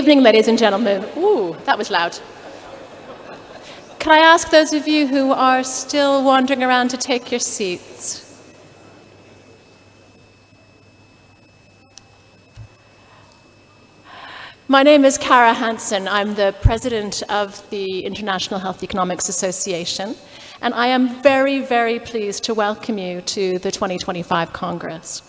evening, ladies and gentlemen. Ooh, that was loud. Can I ask those of you who are still wandering around to take your seats? My name is Cara Hansen. I'm the president of the International Health Economics Association, and I am very, very pleased to welcome you to the 2025 Congress.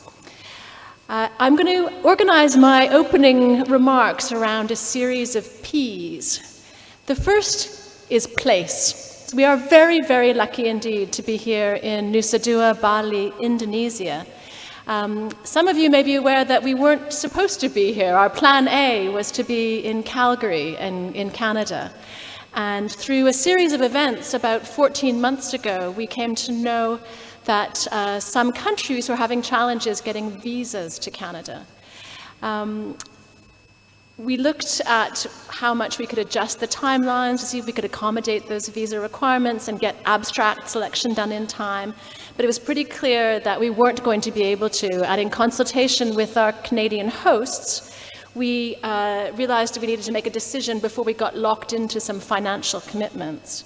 I'm going to organize my opening remarks around a series of P's. The first is place. We are very, very lucky indeed to be here in Nusa Dua, Bali, Indonesia. Some of you may be aware that we weren't supposed to be here. Our plan A was to be in Calgary in Canada. And through a series of events about 14 months ago, we came to know that some countries were having challenges getting visas to Canada. We looked at how much we could adjust the timelines to see if we could accommodate those visa requirements and get abstract selection done in time. But it was pretty clear that we weren't going to be able to. And in consultation with our Canadian hosts, we realized we needed to make a decision before we got locked into some financial commitments.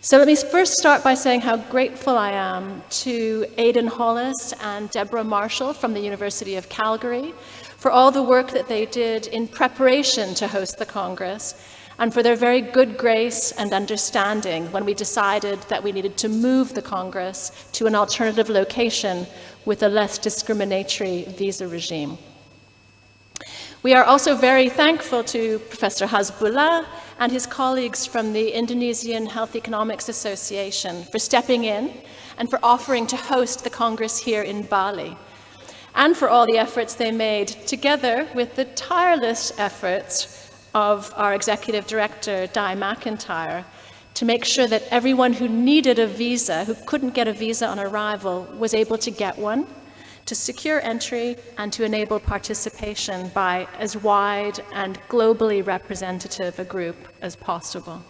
So let me first start by saying how grateful I am to Aidan Hollis and Deborah Marshall from the University of Calgary for all the work that they did in preparation to host the Congress, and for their very good grace and understanding when we decided that we needed to move the Congress to an alternative location with a less discriminatory visa regime. We are also very thankful to Professor Hasbullah and his colleagues from the Indonesian Health Economics Association for stepping in and for offering to host the Congress here in Bali, and for all the efforts they made, together with the tireless efforts of our Executive Director, Di McIntyre, to make sure that everyone who needed a visa, who couldn't get a visa on arrival, was able to get one, to secure entry and to enable participation by as wide and globally representative a group as possible.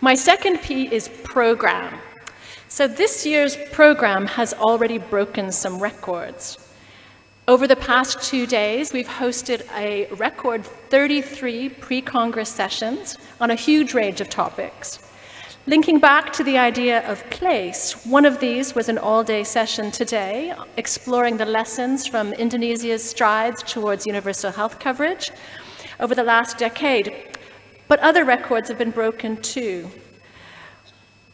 My second P is program. So this year's program has already broken some records. Over the past 2 days, we've hosted a record 33 pre-Congress sessions on a huge range of topics. Linking back to the idea of place, one of these was an all-day session today, exploring the lessons from Indonesia's strides towards universal health coverage over the last decade. But other records have been broken too.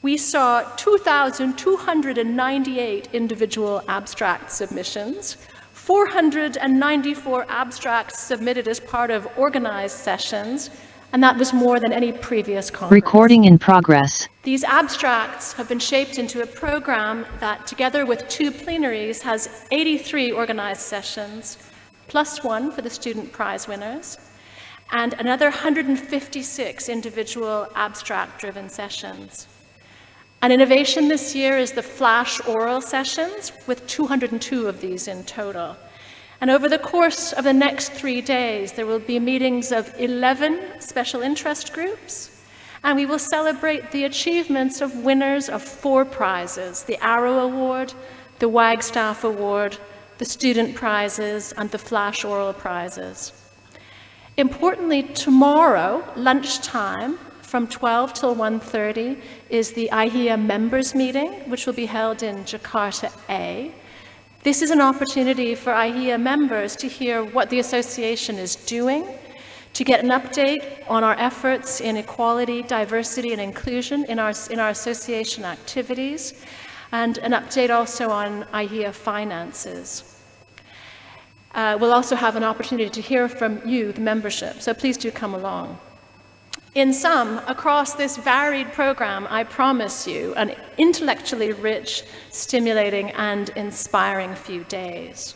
We saw 2,298 individual abstract submissions, 494 abstracts submitted as part of organized sessions, and that was more than any previous Congress. Recording in progress. These abstracts have been shaped into a program that, together with 2 plenaries, has 83 organized sessions, plus 1 for the student prize winners, and another 156 individual abstract-driven sessions. An innovation this year is the flash oral sessions, with 202 of these in total. And over the course of the next 3 days, there will be meetings of 11 special interest groups, and we will celebrate the achievements of winners of 4 prizes: the Arrow Award, the Wagstaff Award, the Student Prizes, and the Flash Oral Prizes. Importantly, tomorrow, lunchtime, from 12 till 1:30, is the IHEA members meeting, which will be held in Jakarta A. This is an opportunity for IHEA members to hear what the association is doing, to get an update on our efforts in equality, diversity, and inclusion in our association activities, and an update also on IHEA finances. We'll also have an opportunity to hear from you, the membership, so please do come along. In sum, across this varied program, I promise you an intellectually rich, stimulating, and inspiring few days.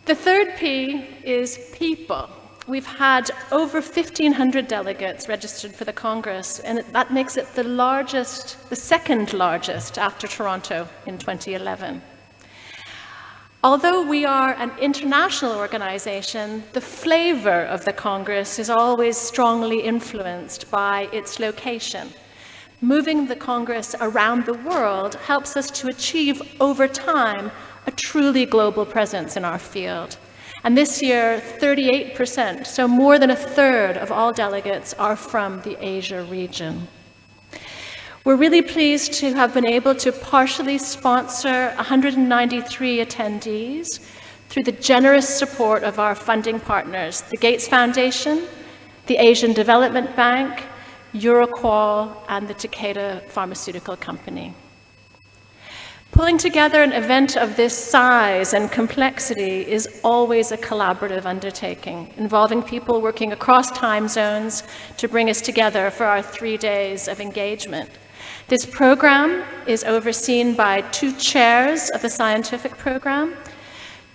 The third P is people. We've had over 1,500 delegates registered for the Congress, and that makes it the second largest after Toronto in 2011. Although we are an international organization, the flavor of the Congress is always strongly influenced by its location. moving the Congress around the world helps us to achieve, over time, a truly global presence in our field. And this year, 38%, so more than a third of all delegates are from the Asia region. We're really pleased to have been able to partially sponsor 193 attendees through the generous support of our funding partners, the Gates Foundation, the Asian Development Bank, Euroqual, and the Takeda Pharmaceutical Company. Pulling together an event of this size and complexity is always a collaborative undertaking, involving people working across time zones to bring us together for our 3 days of engagement. This program is overseen by 2 chairs of the scientific program,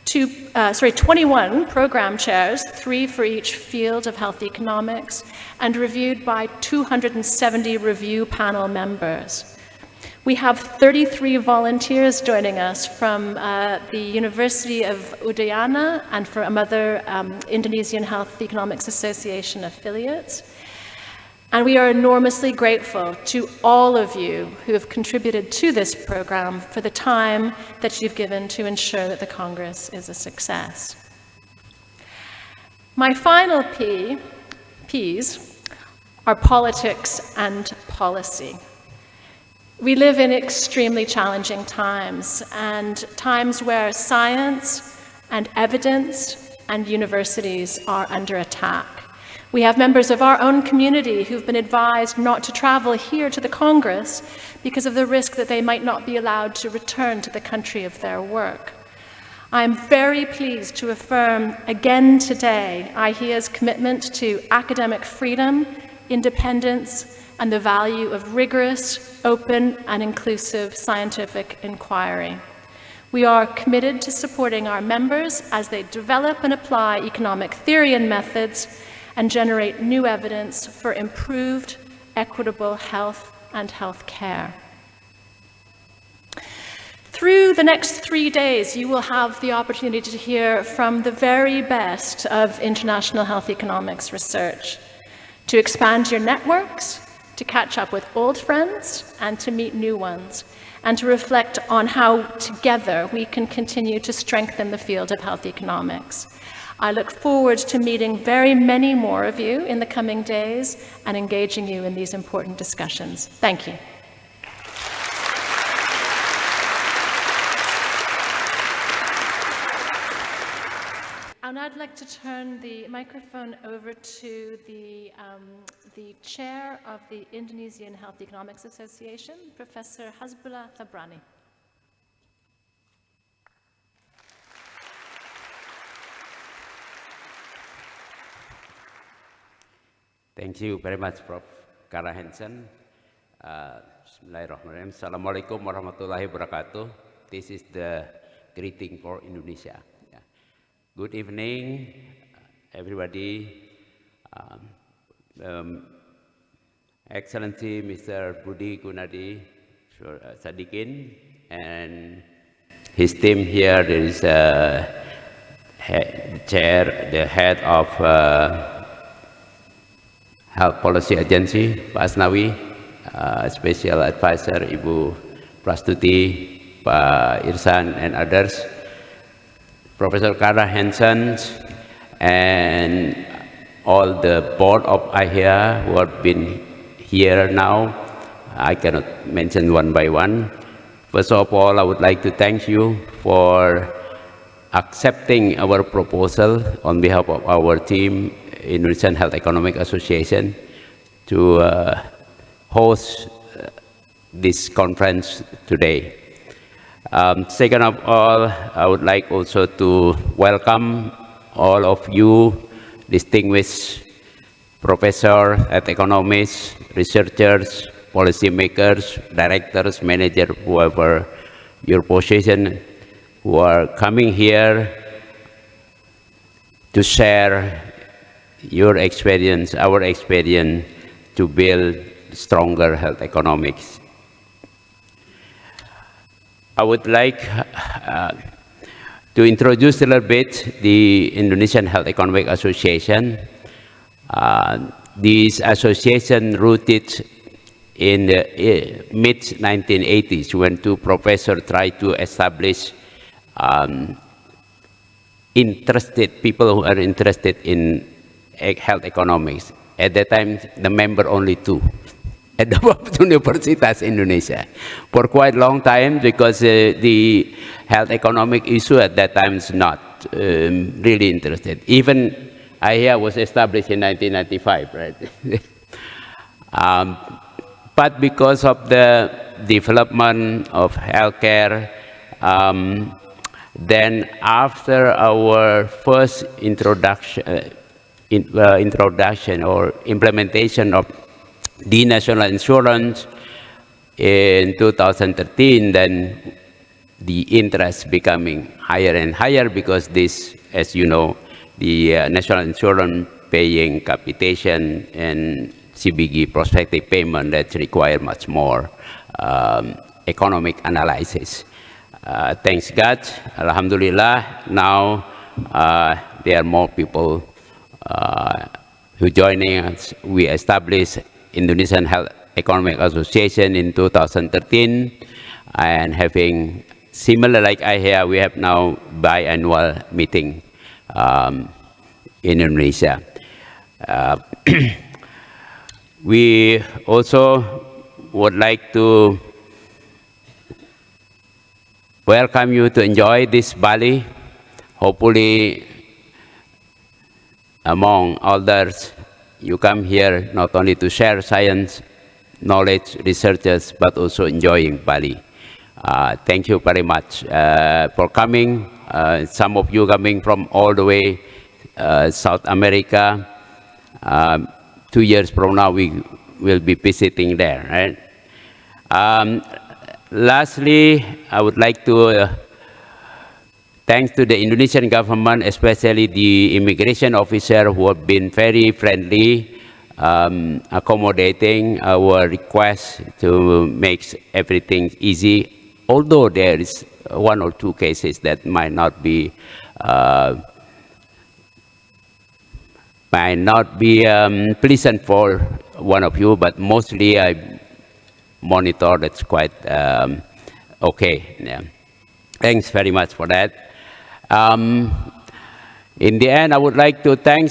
21 program chairs, 3 for each field of health economics, and reviewed by 270 review panel members. We have 33 volunteers joining us from the University of Udayana and from other Indonesian Health Economics Association affiliates. And we are enormously grateful to all of you who have contributed to this program for the time that you've given to ensure that the Congress is a success. My final P's are politics and policy. We live in extremely challenging times, and times where science and evidence and universities are under attack. We have members of our own community who've been advised not to travel here to the Congress because of the risk that they might not be allowed to return to the country of their work. I'm very pleased to affirm again today IHEA's commitment to academic freedom, independence, and the value of rigorous, open, and inclusive scientific inquiry. We are committed to supporting our members as they develop and apply economic theory and methods and generate new evidence for improved, equitable health and health care. Through the next 3 days, you will have the opportunity to hear from the very best of international health economics research, to expand your networks, to catch up with old friends, and to meet new ones, and to reflect on how together we can continue to strengthen the field of health economics. I look forward to meeting very many more of you in the coming days and engaging you in these important discussions. Thank you. And I'd like to turn the microphone over to the chair of the Indonesian Health Economics Association, Professor Hasbullah Tabrani. Thank you very much, Prof. Kara Hansen. Bismillahirrahmanirrahim. Assalamualaikum warahmatullahi wabarakatuh. This is the greeting for Indonesia. Good evening, everybody. Excellency Mr. Budi Gunadi Sadikin and his team here. There is the head of Health Policy Agency, Pak Asnawi, Special Advisor Ibu Prastuti, Pak Irsan, and others. Professor Kara Hansen, and all the board of IHEA who have been here now. I cannot mention one by one. First of all, I would like to thank you for accepting our proposal on behalf of our team, Indonesian Health Economic Association, to host this conference today. Second of all, I would like also to welcome all of you, distinguished professors at economists, researchers, policymakers, directors, managers, whoever your position, who are coming here to share your experience, our experience, to build stronger health economics. I would like to introduce a little bit the Indonesian Health Economic Association. This association rooted in the mid-1980s when two professors tried to establish people who are interested in health economics. At that time, the member only two at the Universitas Indonesia for quite a long time, because the health economic issue at that time is not really interested. Even IHEA was established in 1995, right? But because of the development of healthcare, then after our first introduction or implementation of the national insurance in 2013, then the interest becoming higher and higher, because this, as you know, the national insurance paying capitation and CBG prospective payment that require much more economic analysis. Thanks God, Alhamdulillah, now there are more people who joining us. We established Indonesian Health Economic Association in 2013, and having similar like IHEA, we have now biannual meeting in Indonesia. We also would like to welcome you to enjoy this Bali. Hopefully, among others, you come here not only to share science, knowledge, researches, but also enjoying Bali. Thank you very much for coming. Some of you coming from all the way South America. 2 years from now, we will be visiting there, right? Lastly, I would like to thanks to the Indonesian government, especially the immigration officer, who have been very friendly, accommodating our request to make everything easy. Although there is 1 or 2 cases that might not be pleasant for one of you, but mostly I monitor that's quite okay. Yeah. Thanks very much for that. In the end, I would like to thank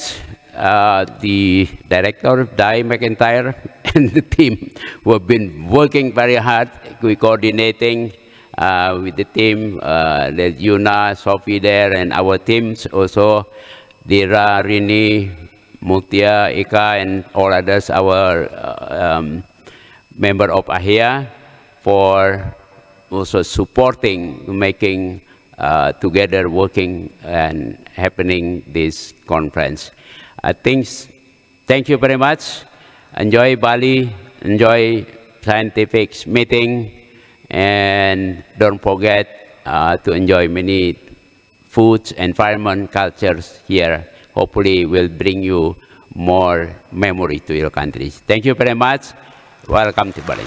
the director, Di McIntyre, and the team who have been working very hard, coordinating with the team, there's Yuna, Sophie there, and our teams also, Dira, Rini, Muktia, Ika, and all others, our member of IHEA, for also supporting, making together, working and happening this conference. Thank you very much. Enjoy Bali, enjoy scientific meeting, and don't forget to enjoy many foods, environment, cultures here. Hopefully will bring you more memory to your countries. Thank you very much. Welcome to Bali.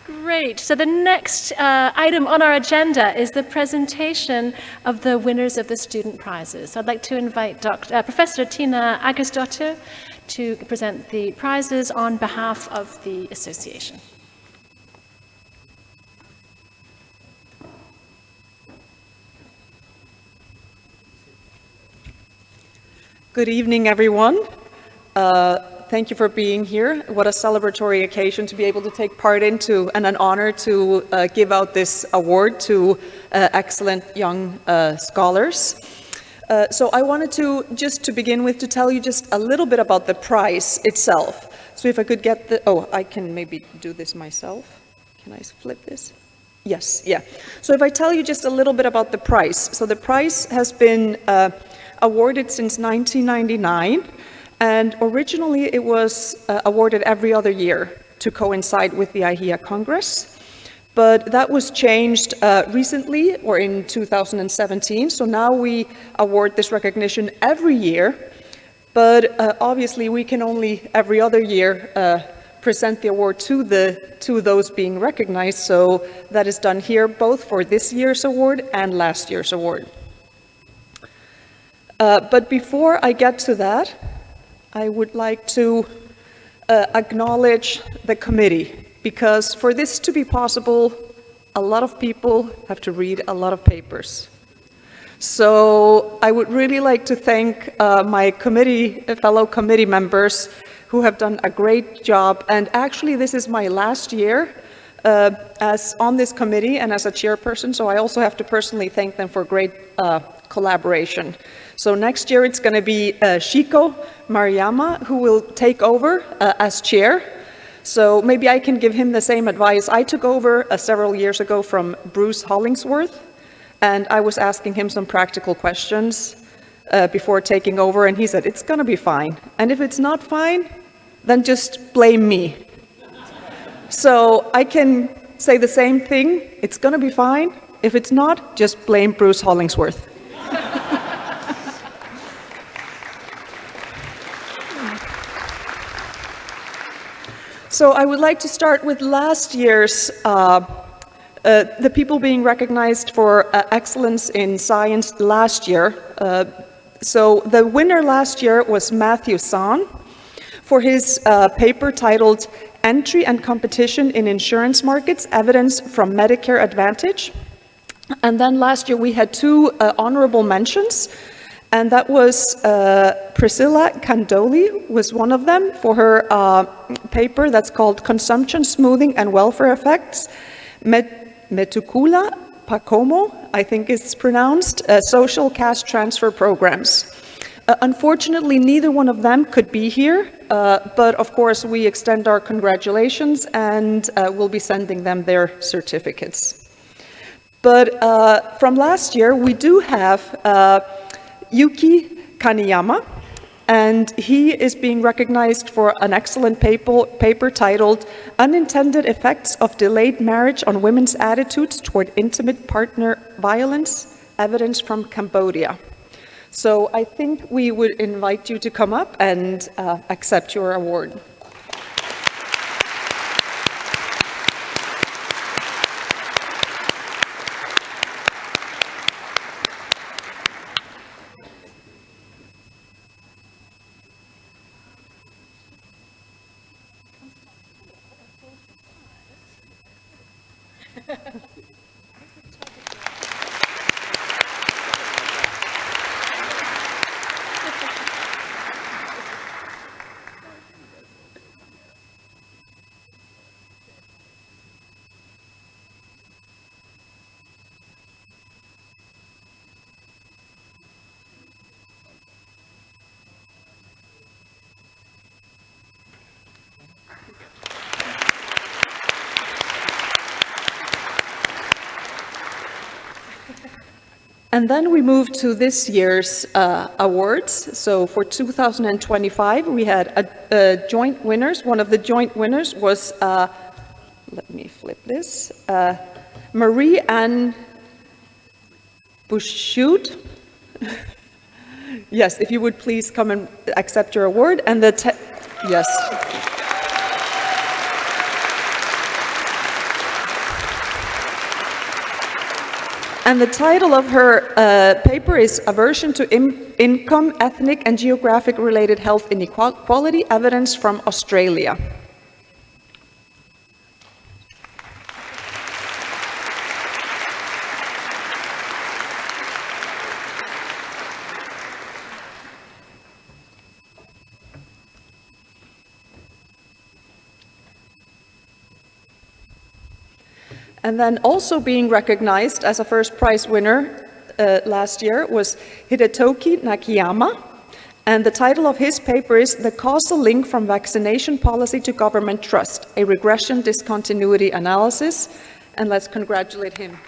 Great. So the next item on our agenda is the presentation of the winners of the student prizes. So I'd like to invite Professor Tina Agersdottir to present the prizes on behalf of the association. Good evening, everyone. Thank you for being here. What a celebratory occasion to be able to take part into, and an honor to give out this award to excellent young scholars. So I wanted to begin with, to tell you just a little bit about the prize itself. So if I could get I can maybe do this myself. Can I flip this? Yes, yeah. So if I tell you just a little bit about the prize. So the prize has been awarded since 1999, and originally it was awarded every other year to coincide with the IHEA Congress. But that was changed recently, or in 2017, so now we award this recognition every year, but obviously we can only every other year present the award to those being recognized, so that is done here both for this year's award and last year's award. But before I get to that, I would like to acknowledge the committee, because for this to be possible, a lot of people have to read a lot of papers. So I would really like to thank my fellow committee members who have done a great job. And actually, this is my last year as on this committee and as a chairperson, so I also have to personally thank them for great collaboration. So next year it's going to be Shiko Mariyama who will take over as chair. So maybe I can give him the same advice I took over several years ago from Bruce Hollingsworth, and I was asking him some practical questions before taking over, and he said, it's going to be fine. And if it's not fine, then just blame me. So I can say the same thing, it's going to be fine. If it's not, just blame Bruce Hollingsworth. So I would like to start with last year's, the people being recognized for excellence in science last year. So the winner last year was Matthew San for his paper titled Entry and Competition in Insurance Markets, Evidence from Medicare Advantage. And then last year we had two honorable mentions. And that was Priscilla Candoli was one of them for her paper that's called Consumption Smoothing and Welfare Effects, Metukula Pacomo, I think it's pronounced, Social Cash Transfer Programs. Unfortunately, neither one of them could be here, but of course we extend our congratulations and we'll be sending them their certificates. But from last year, we do have Yuki Kaniyama, and he is being recognized for an excellent paper titled Unintended Effects of Delayed Marriage on Women's Attitudes Toward Intimate Partner Violence, Evidence from Cambodia. So I think we would invite you to come up and accept your award. And then we move to this year's awards. So for 2025, we had joint winners. One of the joint winners was, let me flip this, Marie-Anne Bouchut. Yes, if you would please come and accept your award. And yes. And the title of her paper is Aversion to Income, Ethnic and Geographic Related Health Inequality, Evidence from Australia. And then also being recognized as a first prize winner last year was Hidetoki Nakayama. And the title of his paper is The Causal Link from Vaccination Policy to Government Trust, a Regression Discontinuity Analysis. And let's congratulate him.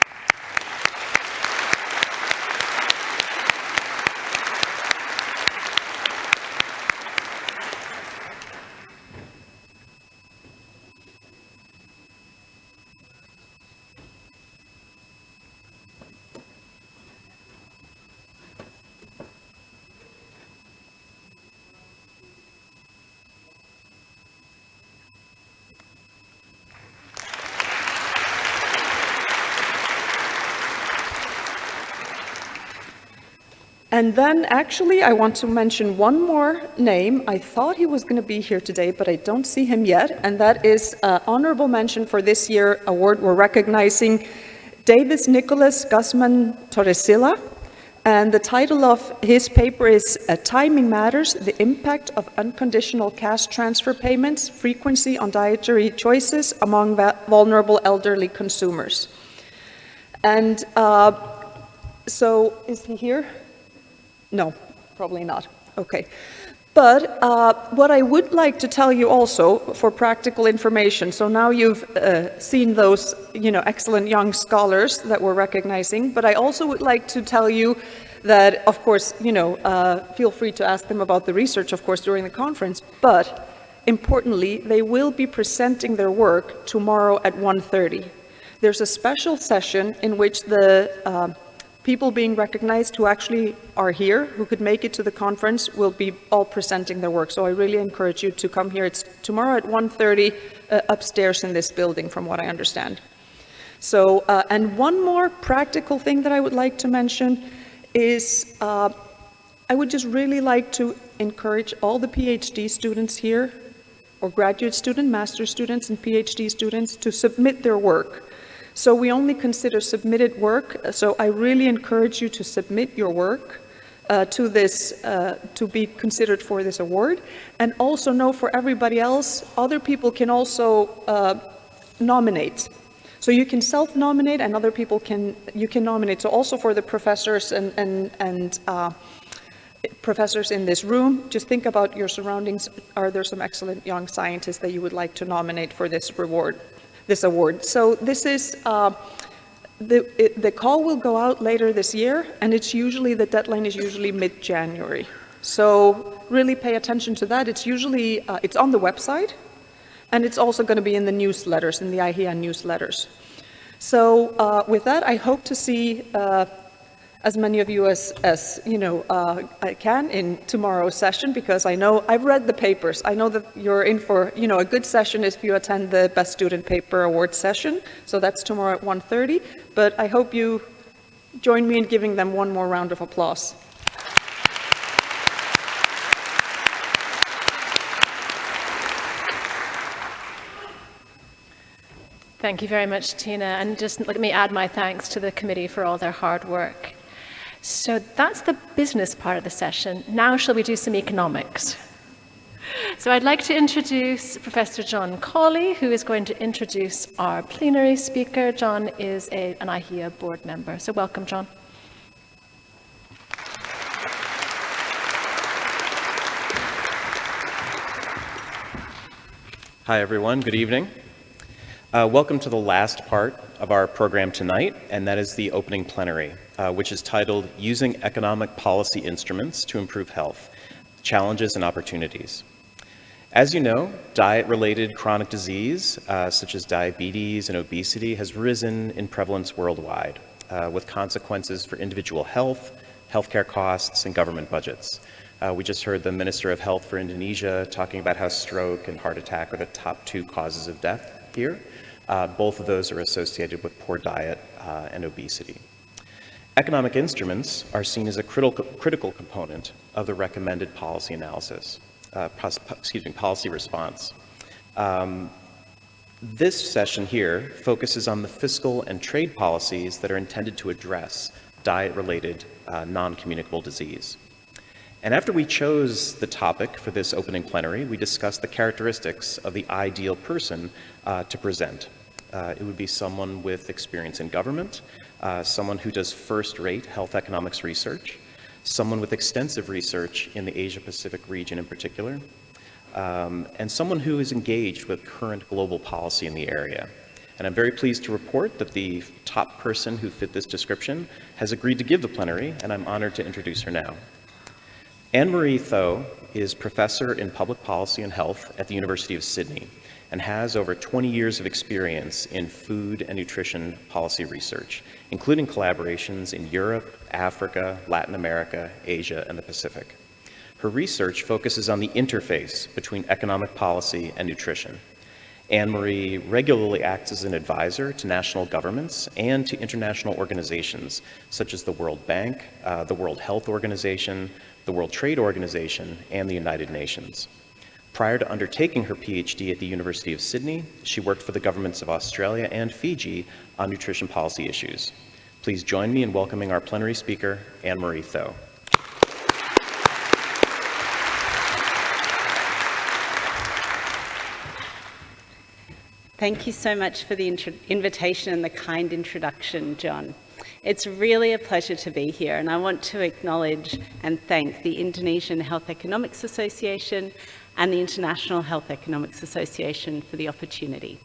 And then actually I want to mention one more name. I thought he was going to be here today, but I don't see him yet. And that is honorable mention for this year award. We're recognizing Davis Nicholas Guzman Torresilla. And the title of his paper is Timing Matters, the Impact of Unconditional Cash Transfer Payments, Frequency on Dietary Choices Among Vulnerable Elderly Consumers. And so is he here? No, probably not. Okay. But what I would like to tell you also for practical information, so now you've seen those, excellent young scholars that we're recognizing, but I also would like to tell you that, of course, feel free to ask them about the research, of course, during the conference, but importantly, they will be presenting their work tomorrow at 1:30. There's a special session in which the people being recognized who actually are here, who could make it to the conference, will be all presenting their work. So I really encourage you to come here. It's tomorrow at 1:30 upstairs in this building, from what I understand. So, and one more practical thing that I would like to mention is I would just really like to encourage all the PhD students here, or graduate student, master's students, and PhD students to submit their work. So we only consider submitted work, so I really encourage you to submit your work to this, to be considered for this award. And also know for everybody else, other people can also nominate. So you can self-nominate and other people you can nominate. So also for the professors and professors in this room, just think about your surroundings. Are there some excellent young scientists that you would like to nominate for this award? So this is, the call will go out later this year, and the deadline is usually mid-January. So really pay attention to that. It's usually, it's on the website, and it's also going to be in the newsletters, in the IHEA newsletters. So with that, I hope to see as many of you as I can in tomorrow's session, because I know I've read the papers. I know that you're in for a good session if you attend the Best Student Paper Award session. So that's tomorrow at 1:30. But I hope you join me in giving them one more round of applause. Thank you very much, Tina. And just let me add my thanks to the committee for all their hard work. So that's the business part of the session. Now shall we do some economics? So I'd like to introduce Professor John Cawley, who is going to introduce our plenary speaker. John is an IHEA board member. So welcome, John. Hi, everyone. Good evening. Welcome to the last part of our program tonight, and that is the opening plenary, which is titled Using Economic Policy Instruments to Improve Health, Challenges and Opportunities. As you know, diet-related chronic disease, such as diabetes and obesity, has risen in prevalence worldwide, with consequences for individual health, healthcare costs, and government budgets. We just heard the Minister of Health for Indonesia talking about how stroke and heart attack are the top 2 causes of death here. Both of those are associated with poor diet and obesity. Economic instruments are seen as a critical component of the recommended policy analysis, policy response. This session here focuses on the fiscal and trade policies that are intended to address diet-related non-communicable disease. And after we chose the topic for this opening plenary, we discussed the characteristics of the ideal person to present. It would be someone with experience in government, someone who does first-rate health economics research, someone with extensive research in the Asia-Pacific region in particular, and someone who is engaged with current global policy in the area. And I'm very pleased to report that the top person who fit this description has agreed to give the plenary, and I'm honored to introduce her now. Anne-Marie Tho is professor in public policy and health at the University of Sydney and has over 20 years of experience in food and nutrition policy research, including collaborations in Europe, Africa, Latin America, Asia, and the Pacific. Her research focuses on the interface between economic policy and nutrition. Anne-Marie regularly acts as an advisor to national governments and to international organizations such as the World Bank, the World Health Organization, the World Trade Organization, and the United Nations. Prior to undertaking her PhD at the University of Sydney, she worked for the governments of Australia and Fiji on nutrition policy issues. Please join me in welcoming our plenary speaker, Anne-Marie Tho. Thank you so much for the invitation and the kind introduction, John. It's really a pleasure to be here, and I want to acknowledge and thank the Indonesian Health Economics Association and the International Health Economics Association for the opportunity.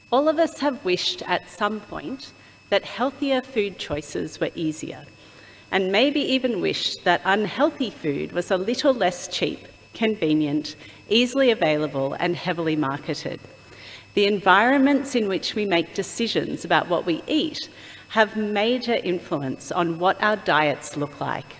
All of us have wished at some point that healthier food choices were easier, and maybe even wished that unhealthy food was a little less cheap, convenient, easily available, and heavily marketed. The environments in which we make decisions about what we eat have major influence on what our diets look like.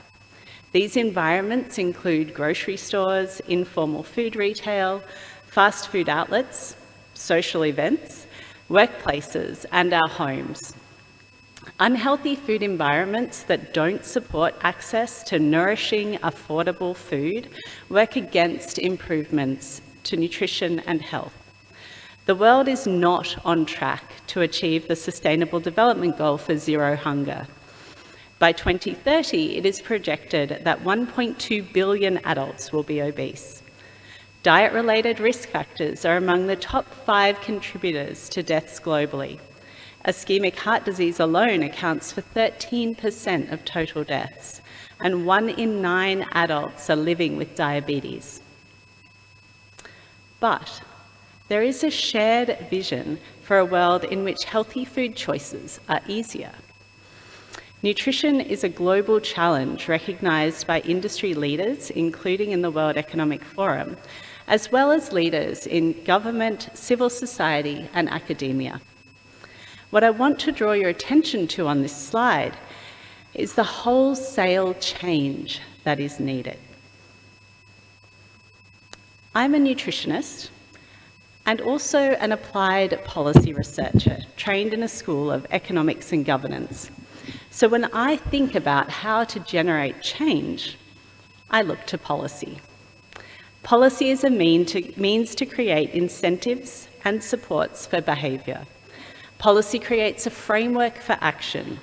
These environments include grocery stores, informal food retail, fast food outlets, social events, workplaces, and our homes. Unhealthy food environments that don't support access to nourishing, affordable food work against improvements to nutrition and health. The world is not on track to achieve the Sustainable Development Goal for zero hunger. By 2030, it is projected that 1.2 billion adults will be obese. Diet-related risk factors are among the top 5 contributors to deaths globally. Ischemic heart disease alone accounts for 13% of total deaths, and 1 in 9 adults are living with diabetes. But there is a shared vision for a world in which healthy food choices are easier. Nutrition is a global challenge recognised by industry leaders, including in the World Economic Forum, as well as leaders in government, civil society, and academia. What I want to draw your attention to on this slide is the wholesale change that is needed. I'm a nutritionist and also an applied policy researcher trained in a school of economics and governance. So when I think about how to generate change, I look to policy. Policy is a means to create incentives and supports for behaviour. Policy creates a framework for action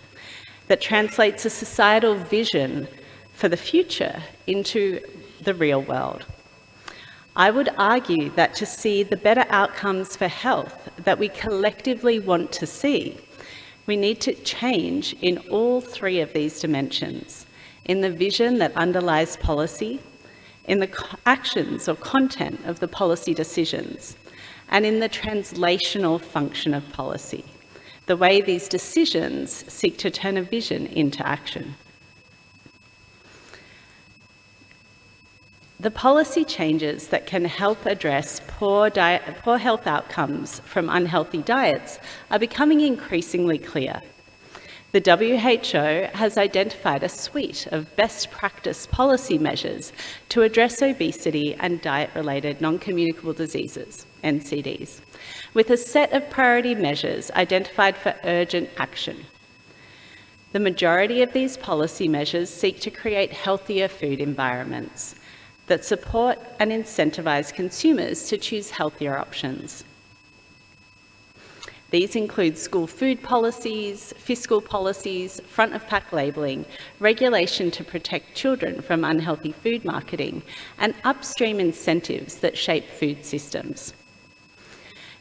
that translates a societal vision for the future into the real world. I would argue that to see the better outcomes for health that we collectively want to see, we need to change in all 3 of these dimensions: in the vision that underlies policy, in the actions or content of the policy decisions, and in the translational function of policy, the way these decisions seek to turn a vision into action. The policy changes that can help address poor health outcomes from unhealthy diets are becoming increasingly clear. The WHO has identified a suite of best practice policy measures to address obesity and diet-related non-communicable diseases, NCDs, with a set of priority measures identified for urgent action. The majority of these policy measures seek to create healthier food environments that support and incentivise consumers to choose healthier options. These include school food policies, fiscal policies, front-of-pack labelling, regulation to protect children from unhealthy food marketing, and upstream incentives that shape food systems.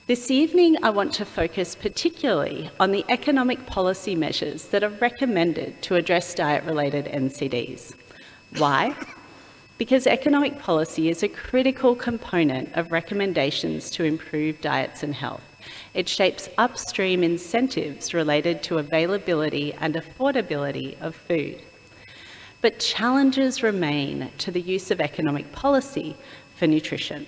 This evening, I want to focus particularly on the economic policy measures that are recommended to address diet-related NCDs. Why? Because economic policy is a critical component of recommendations to improve diets and health. It shapes upstream incentives related to availability and affordability of food. But challenges remain to the use of economic policy for nutrition.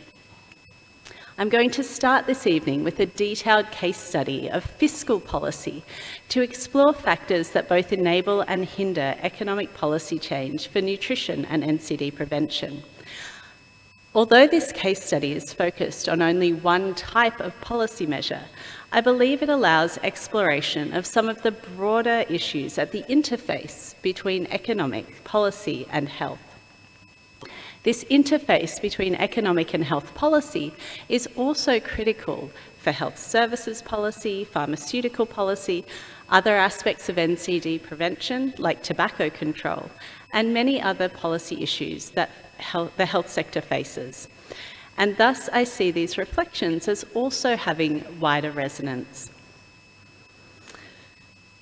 I'm going to start this evening with a detailed case study of fiscal policy to explore factors that both enable and hinder economic policy change for nutrition and NCD prevention. Although this case study is focused on only one type of policy measure, I believe it allows exploration of some of the broader issues at the interface between economic, policy and health. This interface between economic and health policy is also critical for health services policy, pharmaceutical policy, other aspects of NCD prevention like tobacco control, and many other policy issues that the health sector faces. And thus I see these reflections as also having wider resonance.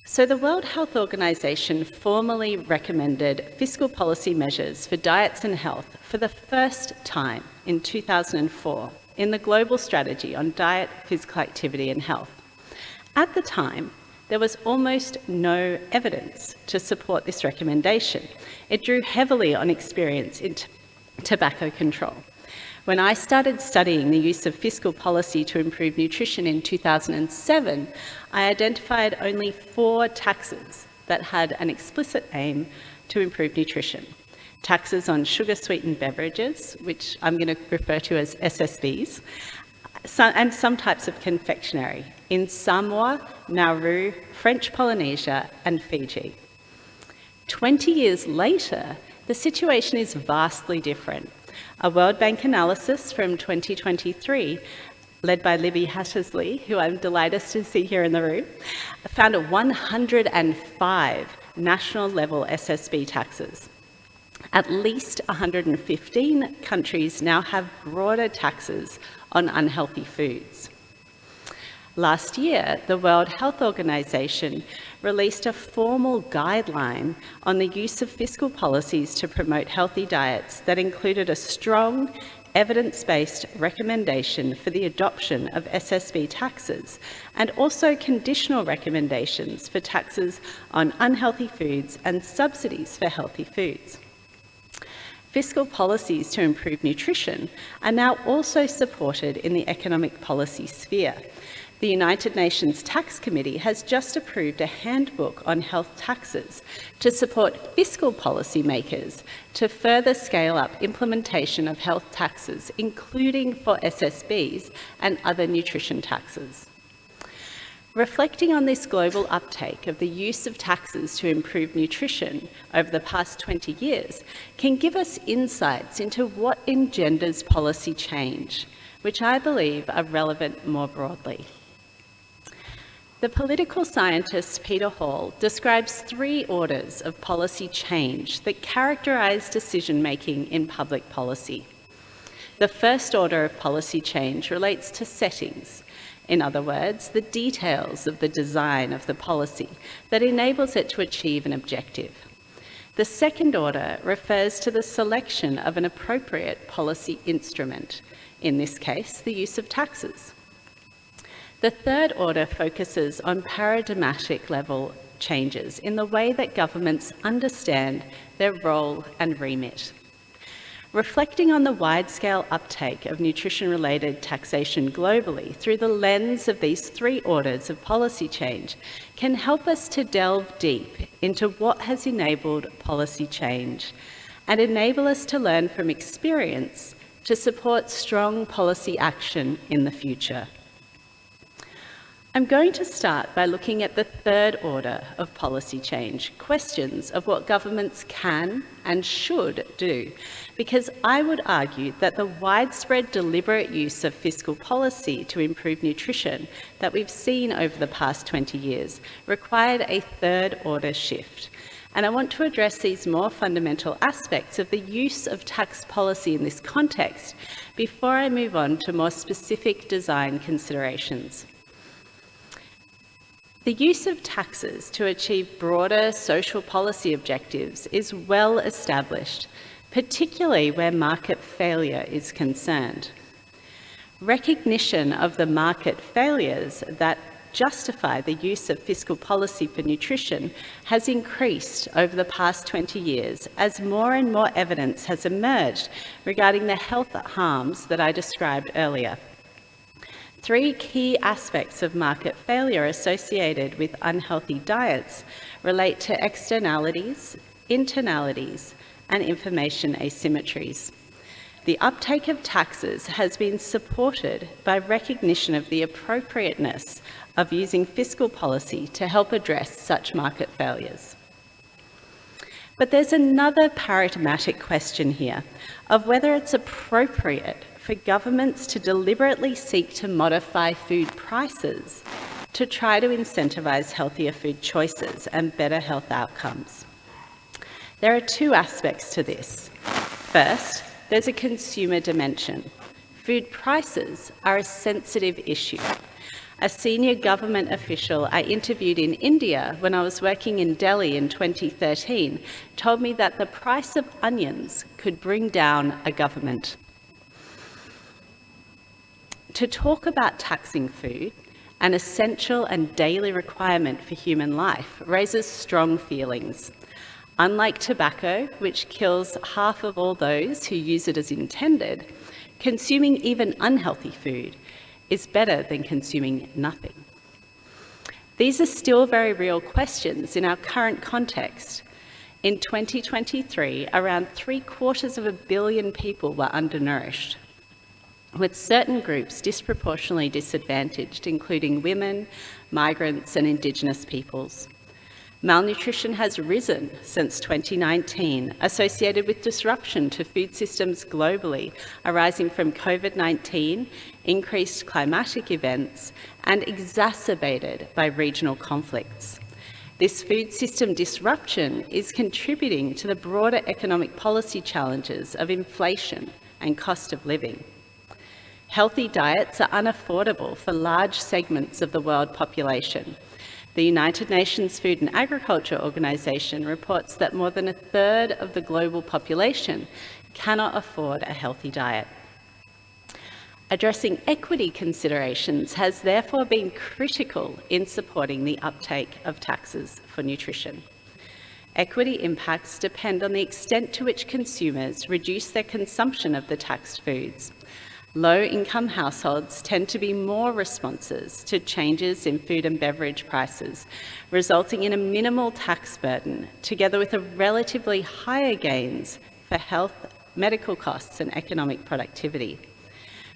So the World Health Organization formally recommended fiscal policy measures for diets and health for the first time in 2004 in the Global Strategy on Diet, Physical Activity and Health. At the time, there was almost no evidence to support this recommendation. It drew heavily on experience in tobacco control. When I started studying the use of fiscal policy to improve nutrition in 2007, I identified only 4 taxes that had an explicit aim to improve nutrition. Taxes on sugar-sweetened beverages, which I'm going to refer to as SSBs, and some types of confectionery in Samoa, Nauru, French Polynesia, and Fiji. 20 years later, the situation is vastly different. A World Bank analysis from 2023, led by Libby Hattersley, who I'm delighted to see here in the room, found 105 national level SSB taxes. At least 115 countries now have broader taxes on unhealthy foods. Last year, the World Health Organization released a formal guideline on the use of fiscal policies to promote healthy diets that included a strong, evidence-based recommendation for the adoption of SSB taxes and also conditional recommendations for taxes on unhealthy foods and subsidies for healthy foods. Fiscal policies to improve nutrition are now also supported in the economic policy sphere. The United Nations Tax Committee has just approved a handbook on health taxes to support fiscal policymakers to further scale up implementation of health taxes, including for SSBs and other nutrition taxes. Reflecting on this global uptake of the use of taxes to improve nutrition over the past 20 years can give us insights into what engenders policy change, which I believe are relevant more broadly. The political scientist Peter Hall describes 3 orders of policy change that characterise decision-making in public policy. The first order of policy change relates to settings. In other words, the details of the design of the policy that enables it to achieve an objective. The second order refers to the selection of an appropriate policy instrument, in this case, the use of taxes. The third order focuses on paradigmatic level changes in the way that governments understand their role and remit. Reflecting on the wide-scale uptake of nutrition-related taxation globally through the lens of these 3 orders of policy change can help us to delve deep into what has enabled policy change and enable us to learn from experience to support strong policy action in the future. I'm going to start by looking at the third order of policy change, questions of what governments can and should do, because I would argue that the widespread deliberate use of fiscal policy to improve nutrition that we've seen over the past 20 years required a third order shift. And I want to address these more fundamental aspects of the use of tax policy in this context before I move on to more specific design considerations. The use of taxes to achieve broader social policy objectives is well established, particularly where market failure is concerned. Recognition of the market failures that justify the use of fiscal policy for nutrition has increased over the past 20 years as more and more evidence has emerged regarding the health harms that I described earlier. 3 key aspects of market failure associated with unhealthy diets relate to externalities, internalities, and information asymmetries. the uptake of taxes has been supported by recognition of the appropriateness of using fiscal policy to help address such market failures. But there's another paradigmatic question here of whether it's appropriate for governments to deliberately seek to modify food prices to try to incentivise healthier food choices and better health outcomes. There are two aspects to this. First, there's a consumer dimension. Food prices are a sensitive issue. A senior government official I interviewed in India when I was working in Delhi in 2013 told me that the price of onions could bring down a government. To talk about taxing food, an essential and daily requirement for human life, raises strong feelings. Unlike tobacco, which kills half of all those who use it as intended, consuming even unhealthy food is better than consuming nothing. These are still very real questions in our current context. In 2023, around 750 million people were undernourished, with certain groups disproportionately disadvantaged, including women, migrants, and Indigenous peoples. Malnutrition has risen since 2019, associated with disruption to food systems globally, arising from COVID-19, increased climatic events, and exacerbated by regional conflicts. This food system disruption is contributing to the broader economic policy challenges of inflation and cost of living. Healthy diets are unaffordable for large segments of the world population. The United Nations Food and Agriculture Organization reports that more than a third of the global population cannot afford a healthy diet. Addressing equity considerations has therefore been critical in supporting the uptake of taxes for nutrition. Equity impacts depend on the extent to which consumers reduce their consumption of the taxed foods. Low-income households tend to be more responsive to changes in food and beverage prices, resulting in a minimal tax burden, together with a relatively higher gains for health, medical costs and economic productivity.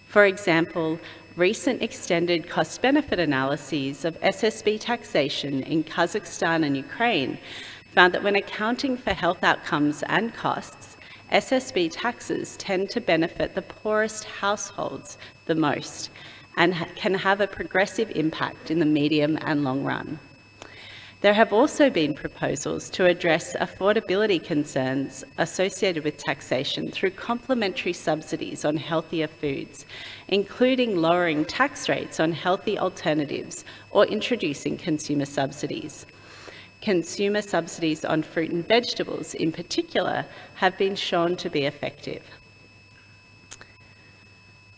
For example, recent extended cost-benefit analyses of SSB taxation in Kazakhstan and Ukraine found that when accounting for health outcomes and costs, SSB taxes tend to benefit the poorest households the most and can have a progressive impact in the medium and long run. There have also been proposals to address affordability concerns associated with taxation through complementary subsidies on healthier foods, including lowering tax rates on healthy alternatives or introducing consumer subsidies. Consumer subsidies on fruit and vegetables, in particular, have been shown to be effective.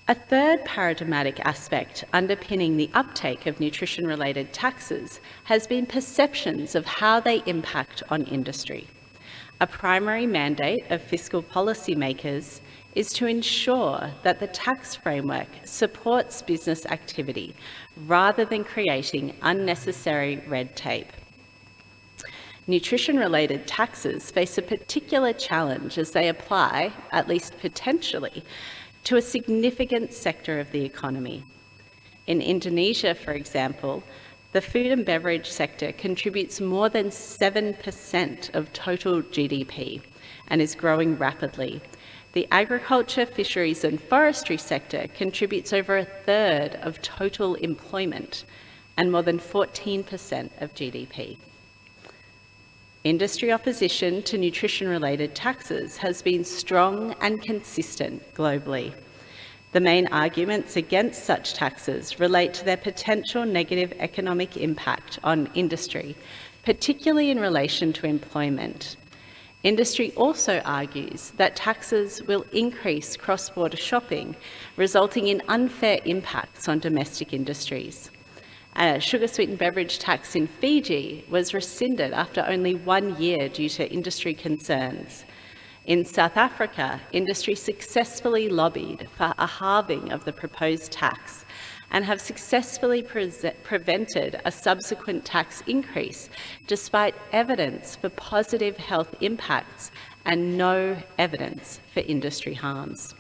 A third paradigmatic aspect underpinning the uptake of nutrition-related taxes has been perceptions of how they impact on industry. A primary mandate of fiscal policymakers is to ensure that the tax framework supports business activity rather than creating unnecessary red tape. Nutrition-related taxes face a particular challenge as they apply, at least potentially, to a significant sector of the economy. In Indonesia, for example, the food and beverage sector contributes more than 7% of total GDP and is growing rapidly. The agriculture, fisheries and forestry sector contributes over a third of total employment and more than 14% of GDP. Industry opposition to nutrition-related taxes has been strong and consistent globally. The main arguments against such taxes relate to their potential negative economic impact on industry, particularly in relation to employment. Industry also argues that taxes will increase cross-border shopping, resulting in unfair impacts on domestic industries. A sugar-sweetened beverage tax in Fiji was rescinded after only 1 year due to industry concerns. In South Africa, industry successfully lobbied for a halving of the proposed tax and have successfully prevented a subsequent tax increase despite evidence for positive health impacts and no evidence for industry harms.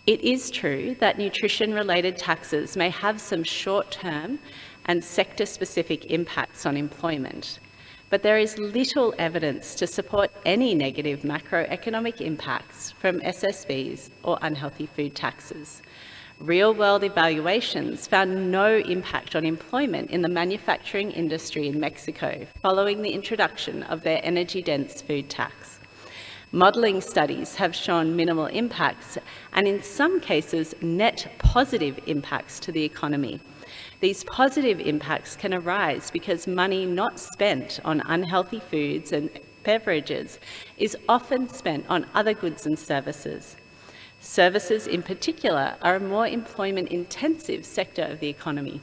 It is true that nutrition-related taxes may have some short-term and sector-specific impacts on employment, but there is little evidence to support any negative macroeconomic impacts from SSBs or unhealthy food taxes. Real-world evaluations found no impact on employment in the manufacturing industry in Mexico following the introduction of their energy-dense food tax. Modelling studies have shown minimal impacts and in some cases net positive impacts to the economy. These positive impacts can arise because money not spent on unhealthy foods and beverages is often spent on other goods and services. Services in particular are a more employment-intensive sector of the economy.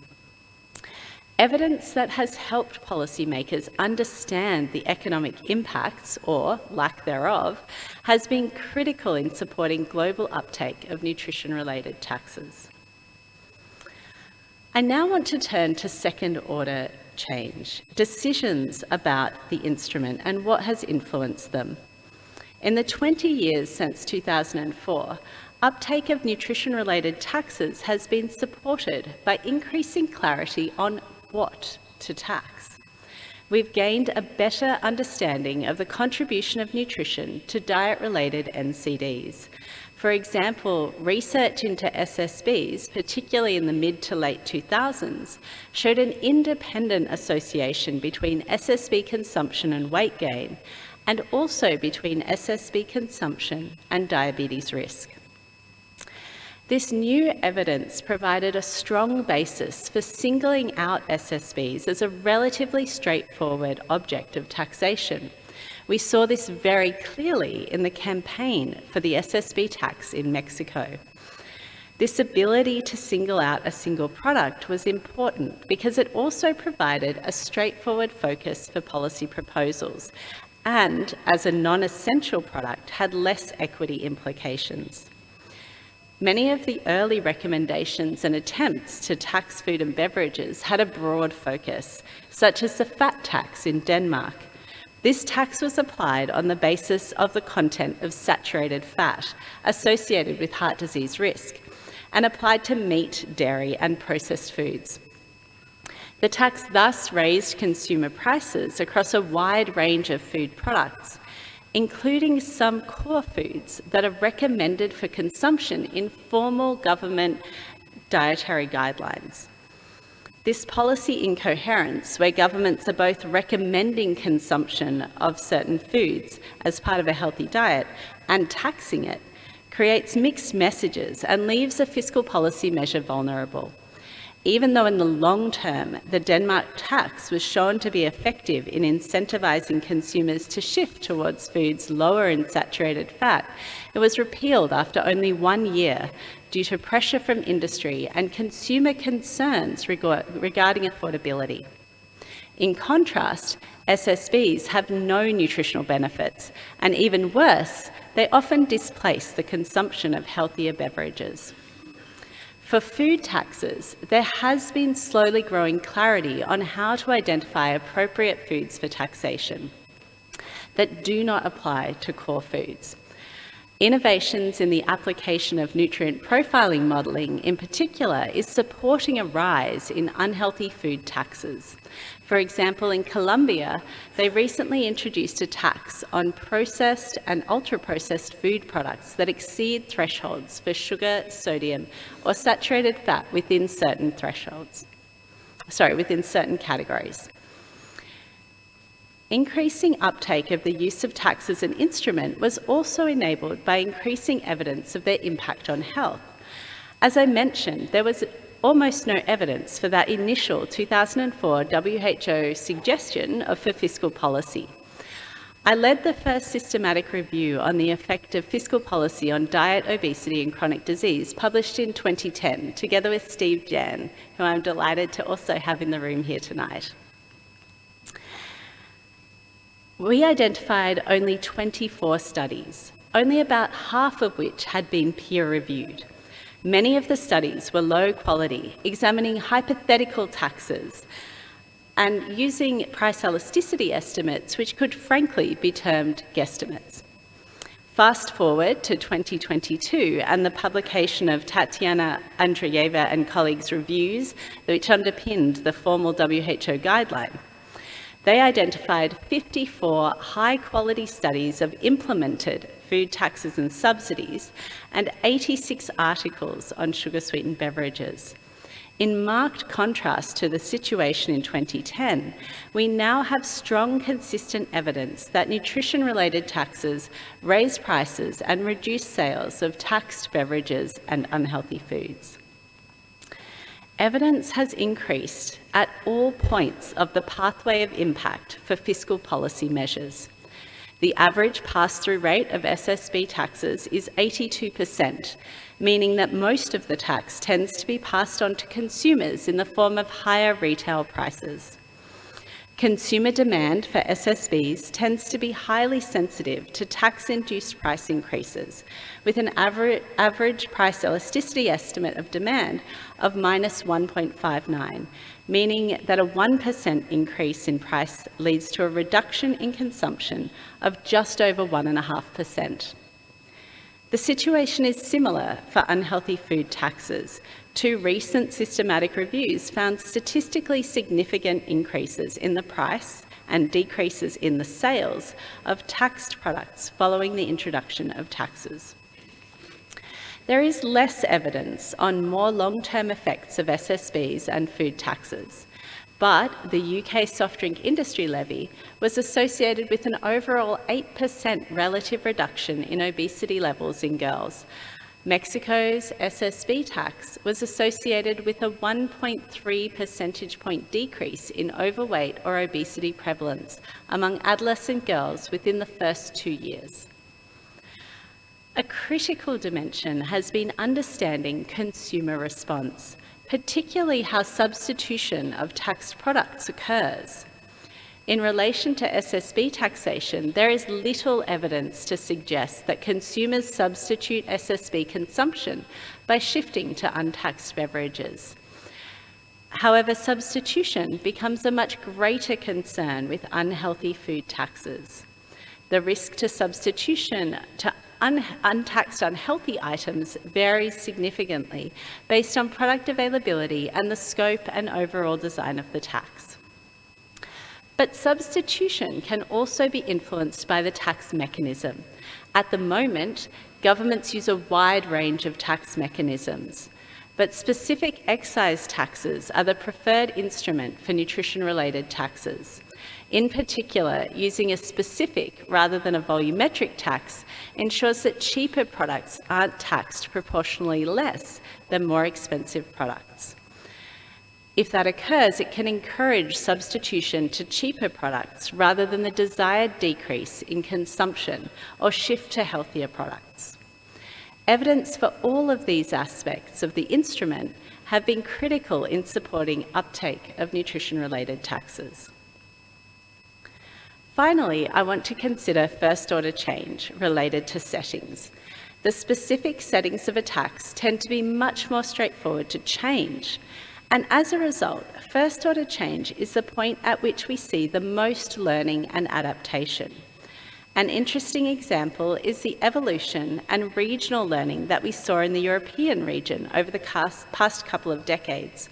Evidence that has helped policymakers understand the economic impacts, or lack thereof, has been critical in supporting global uptake of nutrition-related taxes. I now want to turn to second-order change, decisions about the instrument and what has influenced them. In the 20 years since 2004, uptake of nutrition-related taxes has been supported by increasing clarity on what to tax. We've gained a better understanding of the contribution of nutrition to diet-related NCDs. For example, research into SSBs, particularly in the mid to late 2000s, showed an independent association between SSB consumption and weight gain, and also between SSB consumption and diabetes risk. This new evidence provided a strong basis for singling out SSBs as a relatively straightforward object of taxation. We saw this very clearly in the campaign for the SSB tax in Mexico. This ability to single out a single product was important because it also provided a straightforward focus for policy proposals and, as a non-essential product, had less equity implications. Many of the early recommendations and attempts to tax food and beverages had a broad focus, such as the fat tax in Denmark. This tax was applied on the basis of the content of saturated fat associated with heart disease risk and applied to meat, dairy and processed foods. The tax thus raised consumer prices across a wide range of food products, including some core foods that are recommended for consumption in formal government dietary guidelines. This policy incoherence, where governments are both recommending consumption of certain foods as part of a healthy diet and taxing it, creates mixed messages and leaves a fiscal policy measure vulnerable. Even though in the long term, the Denmark tax was shown to be effective in incentivising consumers to shift towards foods lower in saturated fat, it was repealed after only 1 year due to pressure from industry and consumer concerns regarding affordability. In contrast, SSBs have no nutritional benefits, and even worse, they often displace the consumption of healthier beverages. For food taxes, there has been slowly growing clarity on how to identify appropriate foods for taxation that do not apply to core foods. Innovations in the application of nutrient profiling modelling in particular is supporting a rise in unhealthy food taxes. For example, in Colombia, they recently introduced a tax on processed and ultra-processed food products that exceed thresholds for sugar, sodium, or saturated fat within certain categories. Increasing uptake of the use of tax as an instrument was also enabled by increasing evidence of their impact on health. As I mentioned, there was almost no evidence for that initial 2004 WHO suggestion for fiscal policy. I led the first systematic review on the effect of fiscal policy on diet, obesity and chronic disease, published in 2010, together with Steve Jan, who I'm delighted to also have in the room here tonight. We identified only 24 studies, only about half of which had been peer-reviewed. Many of the studies were low quality, examining hypothetical taxes and using price elasticity estimates, which could frankly be termed guesstimates. Fast forward to 2022 and the publication of Tatiana Andreeva and colleagues' reviews which underpinned the formal WHO guideline. They identified 54 high-quality studies of implemented food taxes and subsidies and 86 articles on sugar-sweetened beverages. In marked contrast to the situation in 2010, we now have strong, consistent evidence that nutrition-related taxes raise prices and reduce sales of taxed beverages and unhealthy foods. Evidence has increased at all points of the pathway of impact for fiscal policy measures. The average pass-through rate of SSB taxes is 82%, meaning that most of the tax tends to be passed on to consumers in the form of higher retail prices. Consumer demand for SSBs tends to be highly sensitive to tax-induced price increases, with an average price elasticity estimate of demand of minus 1.59, meaning that a 1% increase in price leads to a reduction in consumption of just over 1.5%. The situation is similar for unhealthy food taxes. Two recent systematic reviews found statistically significant increases in the price and decreases in the sales of taxed products following the introduction of taxes. There is less evidence on more long-term effects of SSBs and food taxes, but the UK soft drink industry levy was associated with an overall 8% relative reduction in obesity levels in girls. Mexico's SSB tax was associated with a 1.3 percentage point decrease in overweight or obesity prevalence among adolescent girls within the first 2 years. A critical dimension has been understanding consumer response, particularly how substitution of taxed products occurs. In relation to SSB taxation, there is little evidence to suggest that consumers substitute SSB consumption by shifting to untaxed beverages. However, substitution becomes a much greater concern with unhealthy food taxes. The risk to substitution to untaxed unhealthy items varies significantly based on product availability and the scope and overall design of the tax. But substitution can also be influenced by the tax mechanism. At the moment, governments use a wide range of tax mechanisms, but specific excise taxes are the preferred instrument for nutrition-related taxes. In particular, using a specific rather than a volumetric tax ensures that cheaper products aren't taxed proportionally less than more expensive products. If that occurs, it can encourage substitution to cheaper products rather than the desired decrease in consumption or shift to healthier products. Evidence for all of these aspects of the instrument have been critical in supporting uptake of nutrition-related taxes. Finally, I want to consider first-order change related to settings. The specific settings of a tax tend to be much more straightforward to change, and as a result, first-order change is the point at which we see the most learning and adaptation. An interesting example is the evolution and regional learning that we saw in the European region over the past couple of decades.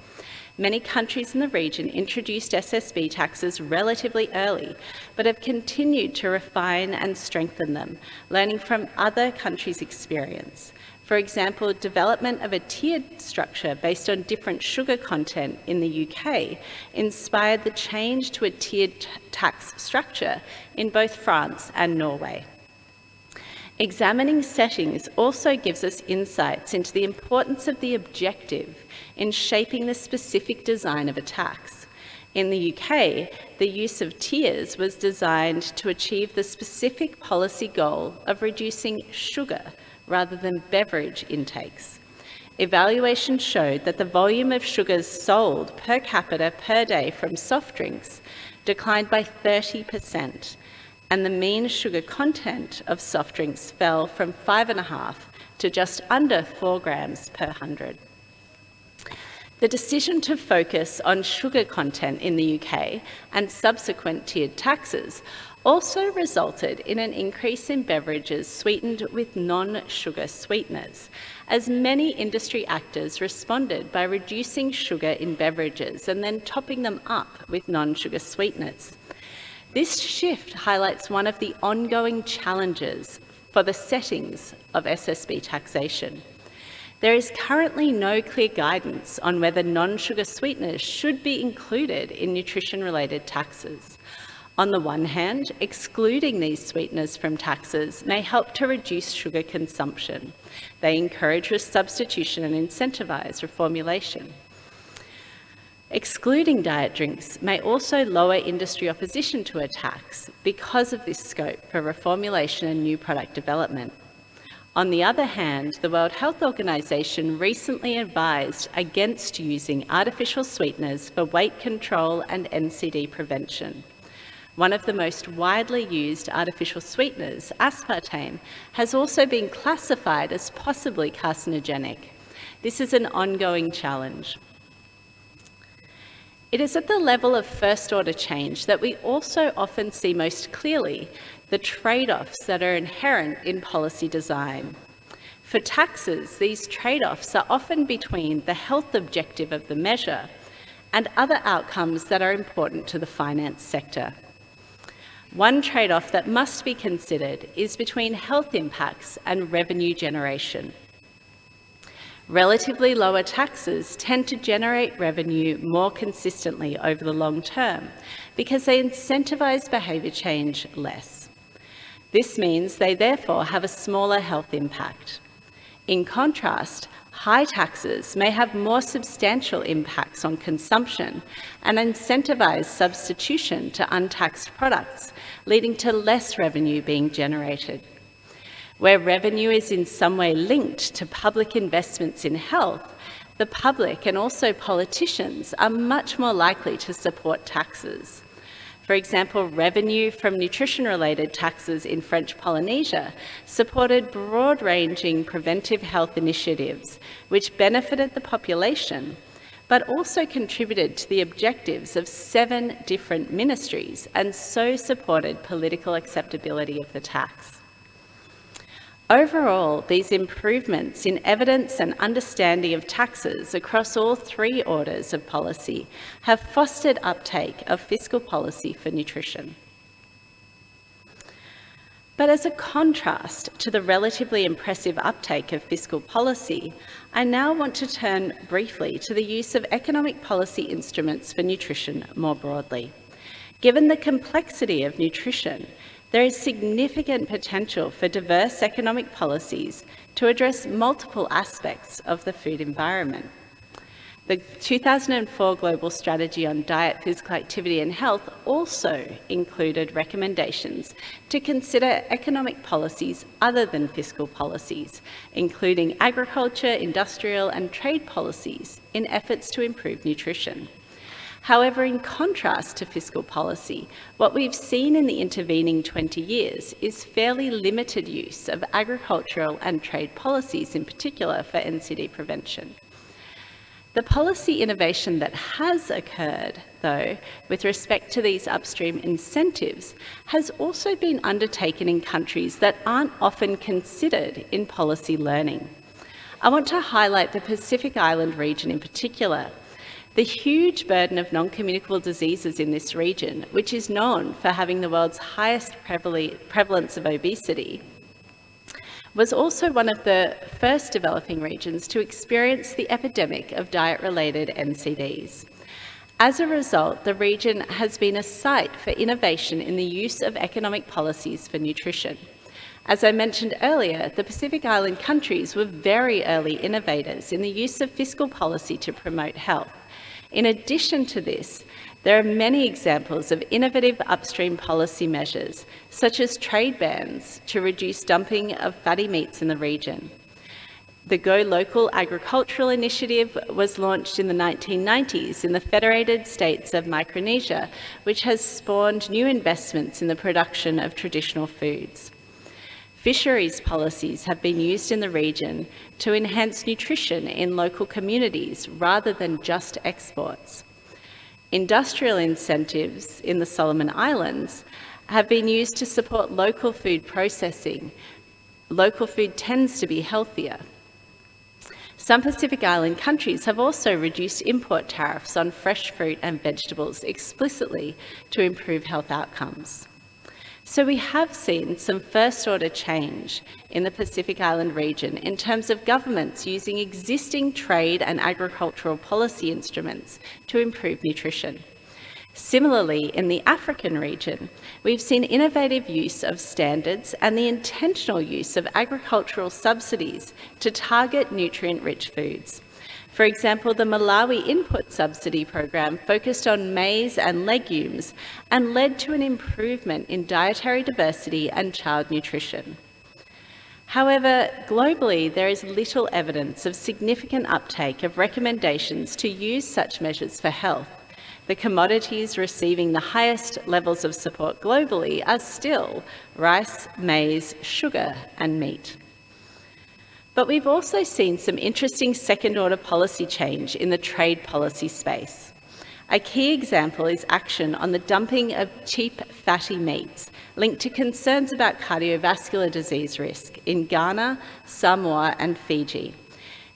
Many countries in the region introduced SSB taxes relatively early, but have continued to refine and strengthen them, learning from other countries' experience. For example, development of a tiered structure based on different sugar content in the UK inspired the change to a tiered tax structure in both France and Norway. Examining settings also gives us insights into the importance of the objective in shaping the specific design of a tax. In the UK, the use of tiers was designed to achieve the specific policy goal of reducing sugar rather than beverage intakes. Evaluation showed that the volume of sugars sold per capita per day from soft drinks declined by 30%, and the mean sugar content of soft drinks fell from 5.5 to just under 4 grams per 100. The decision to focus on sugar content in the UK and subsequent tiered taxes also resulted in an increase in beverages sweetened with non-sugar sweeteners, as many industry actors responded by reducing sugar in beverages and then topping them up with non-sugar sweeteners. This shift highlights one of the ongoing challenges for the settings of SSB taxation. There is currently no clear guidance on whether non-sugar sweeteners should be included in nutrition-related taxes. On the one hand, excluding these sweeteners from taxes may help to reduce sugar consumption. They encourage substitution and incentivise reformulation. Excluding diet drinks may also lower industry opposition to a tax because of this scope for reformulation and new product development. On the other hand, the World Health Organization recently advised against using artificial sweeteners for weight control and NCD prevention. One of the most widely used artificial sweeteners, aspartame, has also been classified as possibly carcinogenic. This is an ongoing challenge. It is at the level of first-order change that we also often see most clearly the trade-offs that are inherent in policy design. For taxes, these trade-offs are often between the health objective of the measure and other outcomes that are important to the finance sector. One trade-off that must be considered is between health impacts and revenue generation. Relatively lower taxes tend to generate revenue more consistently over the long term because they incentivise behaviour change less. This means they therefore have a smaller health impact. In contrast, high taxes may have more substantial impacts on consumption and incentivise substitution to untaxed products, leading to less revenue being generated. Where revenue is in some way linked to public investments in health, the public and also politicians are much more likely to support taxes. For example, revenue from nutrition-related taxes in French Polynesia supported broad-ranging preventive health initiatives which benefited the population, but also contributed to the objectives of 7 different ministries and so supported political acceptability of the tax. Overall, these improvements in evidence and understanding of taxes across all 3 orders of policy have fostered uptake of fiscal policy for nutrition. But as a contrast to the relatively impressive uptake of fiscal policy, I now want to turn briefly to the use of economic policy instruments for nutrition more broadly. Given the complexity of nutrition, there is significant potential for diverse economic policies to address multiple aspects of the food environment. The 2004 Global Strategy on Diet, Physical Activity and Health also included recommendations to consider economic policies other than fiscal policies, including agriculture, industrial and trade policies in efforts to improve nutrition. However, in contrast to fiscal policy, what we've seen in the intervening 20 years is fairly limited use of agricultural and trade policies in particular for NCD prevention. The policy innovation that has occurred, though, with respect to these upstream incentives, has also been undertaken in countries that aren't often considered in policy learning. I want to highlight the Pacific Island region in particular. The huge burden of non-communicable diseases in this region, which is known for having the world's highest prevalence of obesity, was also one of the first developing regions to experience the epidemic of diet-related NCDs. As a result, the region has been a site for innovation in the use of economic policies for nutrition. As I mentioned earlier, the Pacific Island countries were very early innovators in the use of fiscal policy to promote health. In addition to this, there are many examples of innovative upstream policy measures, such as trade bans to reduce dumping of fatty meats in the region. The Go Local Agricultural Initiative was launched in the 1990s in the Federated States of Micronesia, which has spawned new investments in the production of traditional foods. Fisheries policies have been used in the region to enhance nutrition in local communities rather than just exports. Industrial incentives in the Solomon Islands have been used to support local food processing. Local food tends to be healthier. Some Pacific Island countries have also reduced import tariffs on fresh fruit and vegetables explicitly to improve health outcomes. So we have seen some first-order change in the Pacific Island region in terms of governments using existing trade and agricultural policy instruments to improve nutrition. Similarly, in the African region, we've seen innovative use of standards and the intentional use of agricultural subsidies to target nutrient-rich foods. For example, the Malawi Input Subsidy Program focused on maize and legumes and led to an improvement in dietary diversity and child nutrition. However, globally, there is little evidence of significant uptake of recommendations to use such measures for health. The commodities receiving the highest levels of support globally are still rice, maize, sugar, and meat. But we've also seen some interesting second-order policy change in the trade policy space. A key example is action on the dumping of cheap fatty meats linked to concerns about cardiovascular disease risk in Ghana, Samoa, and Fiji.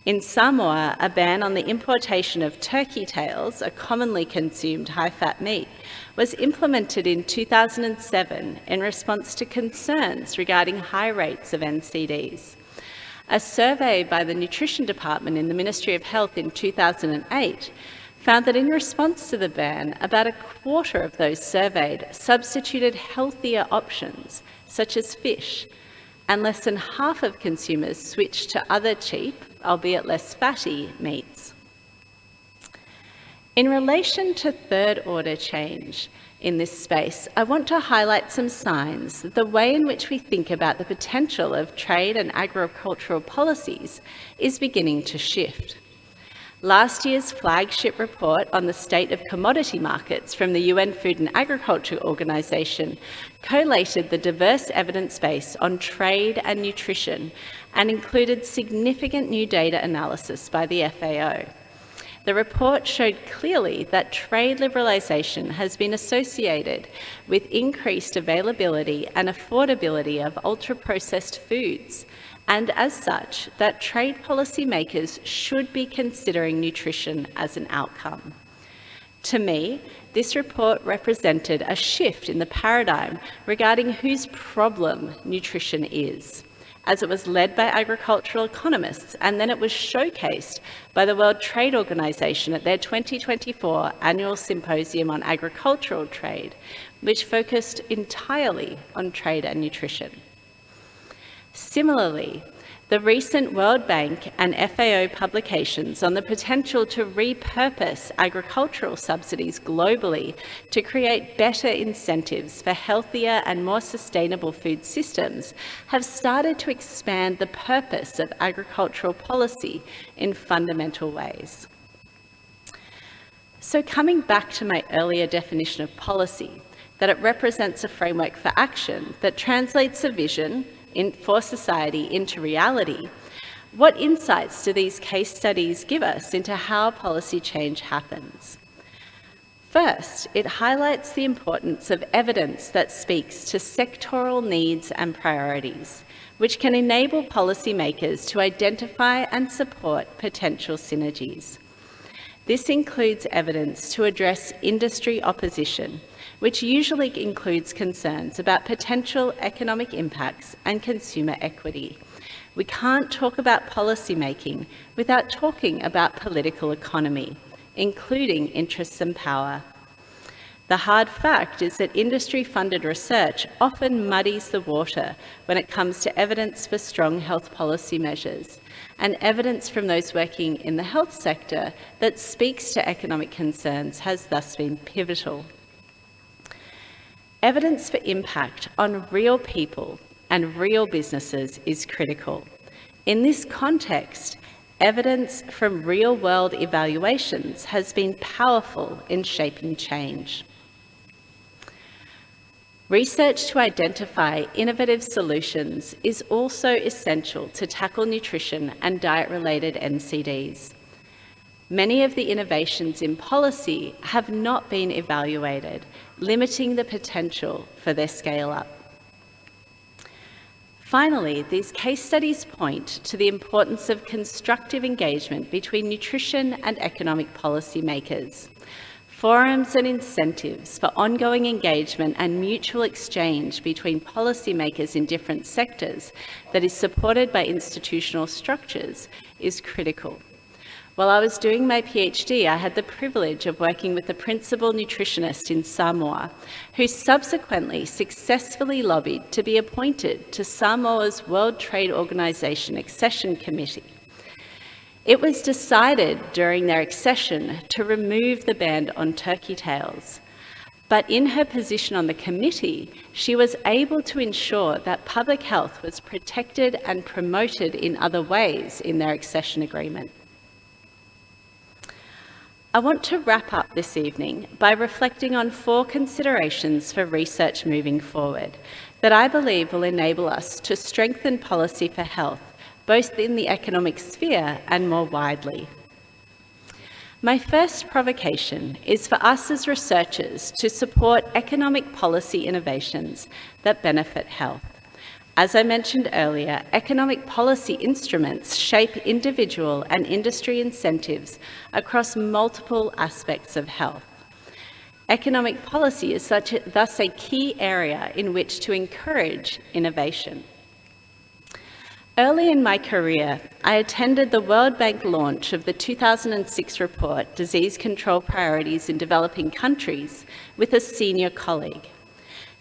In Samoa, a ban on the importation of turkey tails, a commonly consumed high-fat meat, was implemented in 2007 in response to concerns regarding high rates of NCDs. A survey by the Nutrition Department in the Ministry of Health in 2008 found that in response to the ban, about a quarter of those surveyed substituted healthier options, such as fish, and less than half of consumers switched to other cheap, albeit less fatty, meats. In relation to third-order change in this space, I want to highlight some signs that the way in which we think about the potential of trade and agricultural policies is beginning to shift. Last year's flagship report on the state of commodity markets from the UN Food and Agriculture Organization collated the diverse evidence base on trade and nutrition and included significant new data analysis by the FAO. The report showed clearly that trade liberalisation has been associated with increased availability and affordability of ultra-processed foods, and as such, that trade policy makers should be considering nutrition as an outcome. To me, this report represented a shift in the paradigm regarding whose problem nutrition is, as it was led by agricultural economists, and then it was showcased by the World Trade Organization at their 2024 Annual Symposium on Agricultural Trade, which focused entirely on trade and nutrition. Similarly, the recent World Bank and FAO publications on the potential to repurpose agricultural subsidies globally to create better incentives for healthier and more sustainable food systems have started to expand the purpose of agricultural policy in fundamental ways. So coming back to my earlier definition of policy, that it represents a framework for action that translates a vision for society into reality, what insights do these case studies give us into how policy change happens? First, it highlights the importance of evidence that speaks to sectoral needs and priorities, which can enable policymakers to identify and support potential synergies. This includes evidence to address industry opposition, which usually includes concerns about potential economic impacts and consumer equity. We can't talk about policy making without talking about political economy, including interests and power. The hard fact is that industry-funded research often muddies the water when it comes to evidence for strong health policy measures, and evidence from those working in the health sector that speaks to economic concerns has thus been pivotal. Evidence for impact on real people and real businesses is critical. In this context, evidence from real-world evaluations has been powerful in shaping change. Research to identify innovative solutions is also essential to tackle nutrition and diet-related NCDs. many of the innovations in policy have not been evaluated, limiting the potential for their scale-up. Finally, these case studies point to the importance of constructive engagement between nutrition and economic policy makers. Forums and incentives for ongoing engagement and mutual exchange between policymakers in different sectors that is supported by institutional structures is critical. While I was doing my PhD, I had the privilege of working with a principal nutritionist in Samoa, who subsequently successfully lobbied to be appointed to Samoa's World Trade Organization Accession Committee. It was decided during their accession to remove the ban on turkey tails, but in her position on the committee, she was able to ensure that public health was protected and promoted in other ways in their accession agreement. I want to wrap up this evening by reflecting on 4 considerations for research moving forward that I believe will enable us to strengthen policy for health, both in the economic sphere and more widely. My first provocation is for us as researchers to support economic policy innovations that benefit health. As I mentioned earlier, economic policy instruments shape individual and industry incentives across multiple aspects of health. Economic policy is thus a key area in which to encourage innovation. Early in my career, I attended the World Bank launch of the 2006 report, Disease Control Priorities in Developing Countries, with a senior colleague.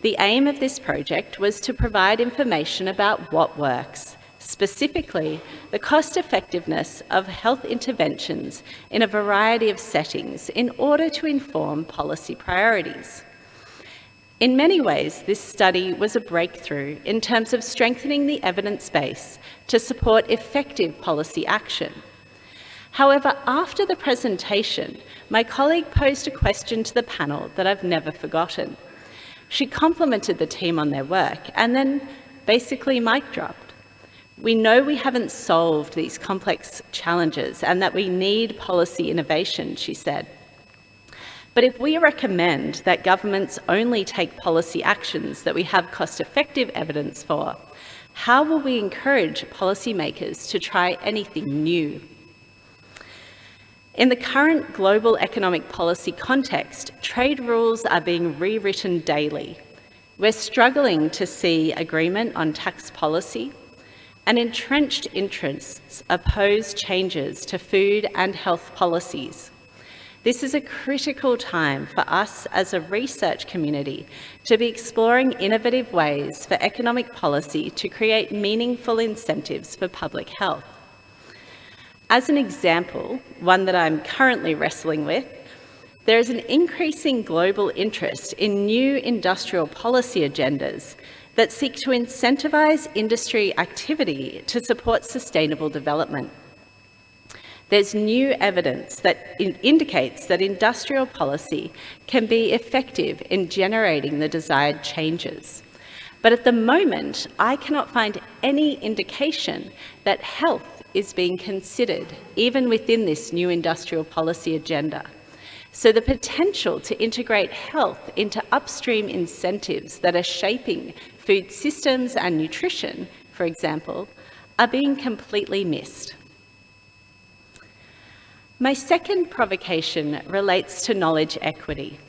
The aim of this project was to provide information about what works, specifically the cost-effectiveness of health interventions in a variety of settings in order to inform policy priorities. In many ways, this study was a breakthrough in terms of strengthening the evidence base to support effective policy action. However, after the presentation, my colleague posed a question to the panel that I've never forgotten. She complimented the team on their work and then basically mic dropped. We know we haven't solved these complex challenges and that we need policy innovation, she said. But if we recommend that governments only take policy actions that we have cost-effective evidence for, how will we encourage policymakers to try anything new? In the current global economic policy context, trade rules are being rewritten daily. We're struggling to see agreement on tax policy, and entrenched interests oppose changes to food and health policies. This is a critical time for us as a research community to be exploring innovative ways for economic policy to create meaningful incentives for public health. As an example, one that I'm currently wrestling with, there is an increasing global interest in new industrial policy agendas that seek to incentivise industry activity to support sustainable development. There's new evidence that indicates that industrial policy can be effective in generating the desired changes. But at the moment, I cannot find any indication that health is being considered, even within this new industrial policy agenda. So the potential to integrate health into upstream incentives that are shaping food systems and nutrition, for example, are being completely missed. My second provocation relates to knowledge equity.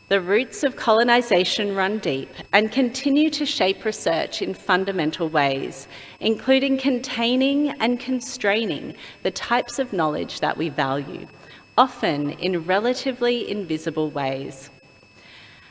The roots of colonisation run deep and continue to shape research in fundamental ways, including containing and constraining the types of knowledge that we value, often in relatively invisible ways.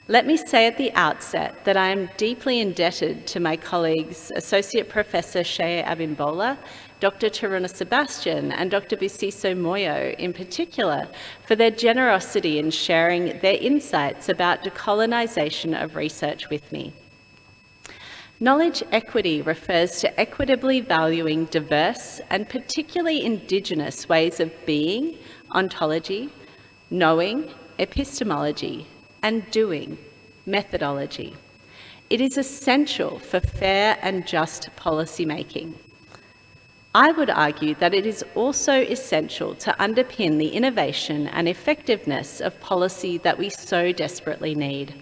Let me say at the outset that I am deeply indebted to my colleagues, Associate Professor Shea Abimbola, Dr. Taruna Sebastian and Dr. Busiso Moyo in particular, for their generosity in sharing their insights about decolonisation of research with me. Knowledge equity refers to equitably valuing diverse and particularly Indigenous ways of being, ontology, knowing, epistemology, and doing, methodology. It is essential for fair and just policy making. I would argue that it is also essential to underpin the innovation and effectiveness of policy that we so desperately need.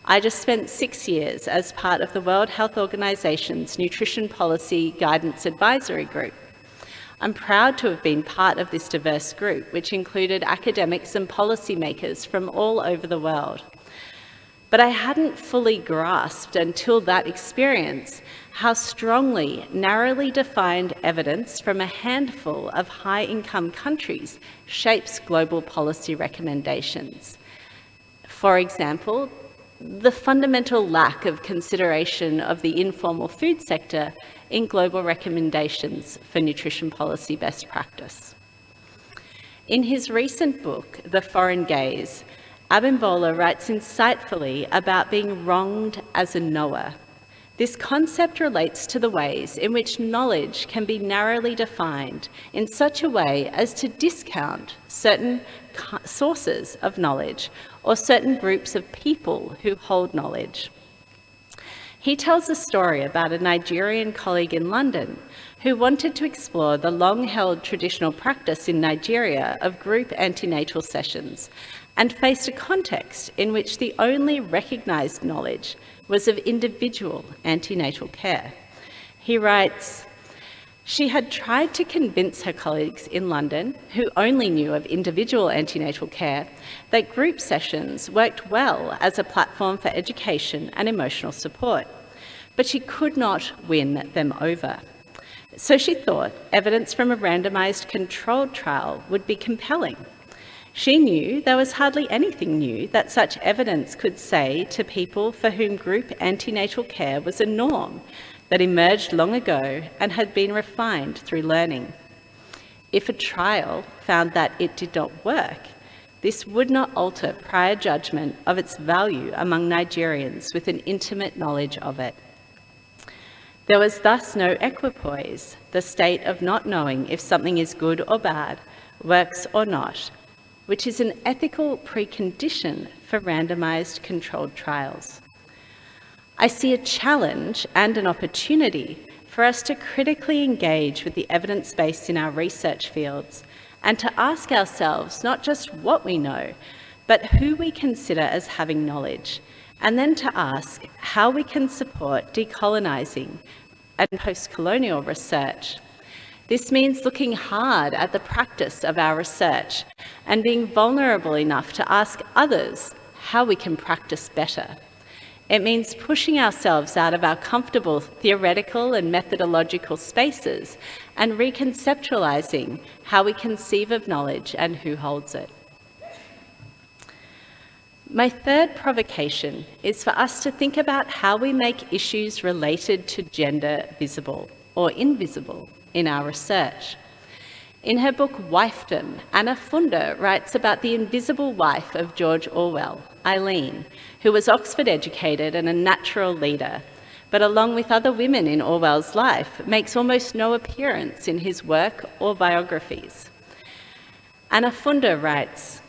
I just spent 6 years as part of the World Health Organization's Nutrition Policy Guidance Advisory Group. I'm proud to have been part of this diverse group, which included academics and policymakers from all over the world. But I hadn't fully grasped until that experience how strongly narrowly defined evidence from a handful of high-income countries shapes global policy recommendations. For example, the fundamental lack of consideration of the informal food sector in global recommendations for nutrition policy best practice. In his recent book, The Foreign Gaze, Abimbola writes insightfully about being wronged as a knower. This concept relates to the ways in which knowledge can be narrowly defined in such a way as to discount certain sources of knowledge or certain groups of people who hold knowledge. He tells a story about a Nigerian colleague in London who wanted to explore the long-held traditional practice in Nigeria of group antenatal sessions and faced a context in which the only recognised knowledge was of individual antenatal care. He writes, "She had tried to convince her colleagues in London, who only knew of individual antenatal care, that group sessions worked well as a platform for education and emotional support, but she could not win them over. So she thought evidence from a randomised controlled trial would be compelling. She knew there was hardly anything new that such evidence could say to people for whom group antenatal care was a norm that emerged long ago and had been refined through learning. If a trial found that it did not work, this would not alter prior judgment of its value among Nigerians with an intimate knowledge of it. There was thus no equipoise, the state of not knowing if something is good or bad, works or not, which is an ethical precondition for randomised controlled trials. I see a challenge and an opportunity for us to critically engage with the evidence base in our research fields and to ask ourselves not just what we know, but who we consider as having knowledge, and then to ask how we can support decolonising and post-colonial research. This means looking hard at the practice of our research and being vulnerable enough to ask others how we can practice better. It means pushing ourselves out of our comfortable theoretical and methodological spaces and reconceptualising how we conceive of knowledge and who holds it. My third provocation is for us to think about how we make issues related to gender visible or invisible in our research. In her book Wifedom, Anna Funder writes about the invisible wife of George Orwell, Eileen, who was Oxford educated and a natural leader, but along with other women in Orwell's life, makes almost no appearance in his work or biographies. Anna Funder writes,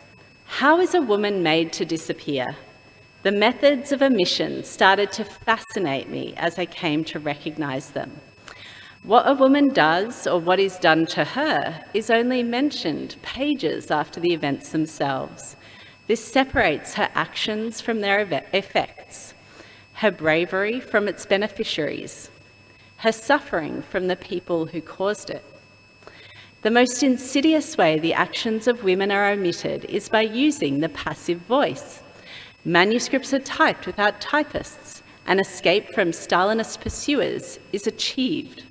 "How is a woman made to disappear? The methods of omission started to fascinate me as I came to recognise them. What a woman does or what is done to her is only mentioned pages after the events themselves. This separates her actions from their effects, her bravery from its beneficiaries, her suffering from the people who caused it. The most insidious way the actions of women are omitted is by using the passive voice. Manuscripts are typed without typists, and escape from Stalinist pursuers is achieved.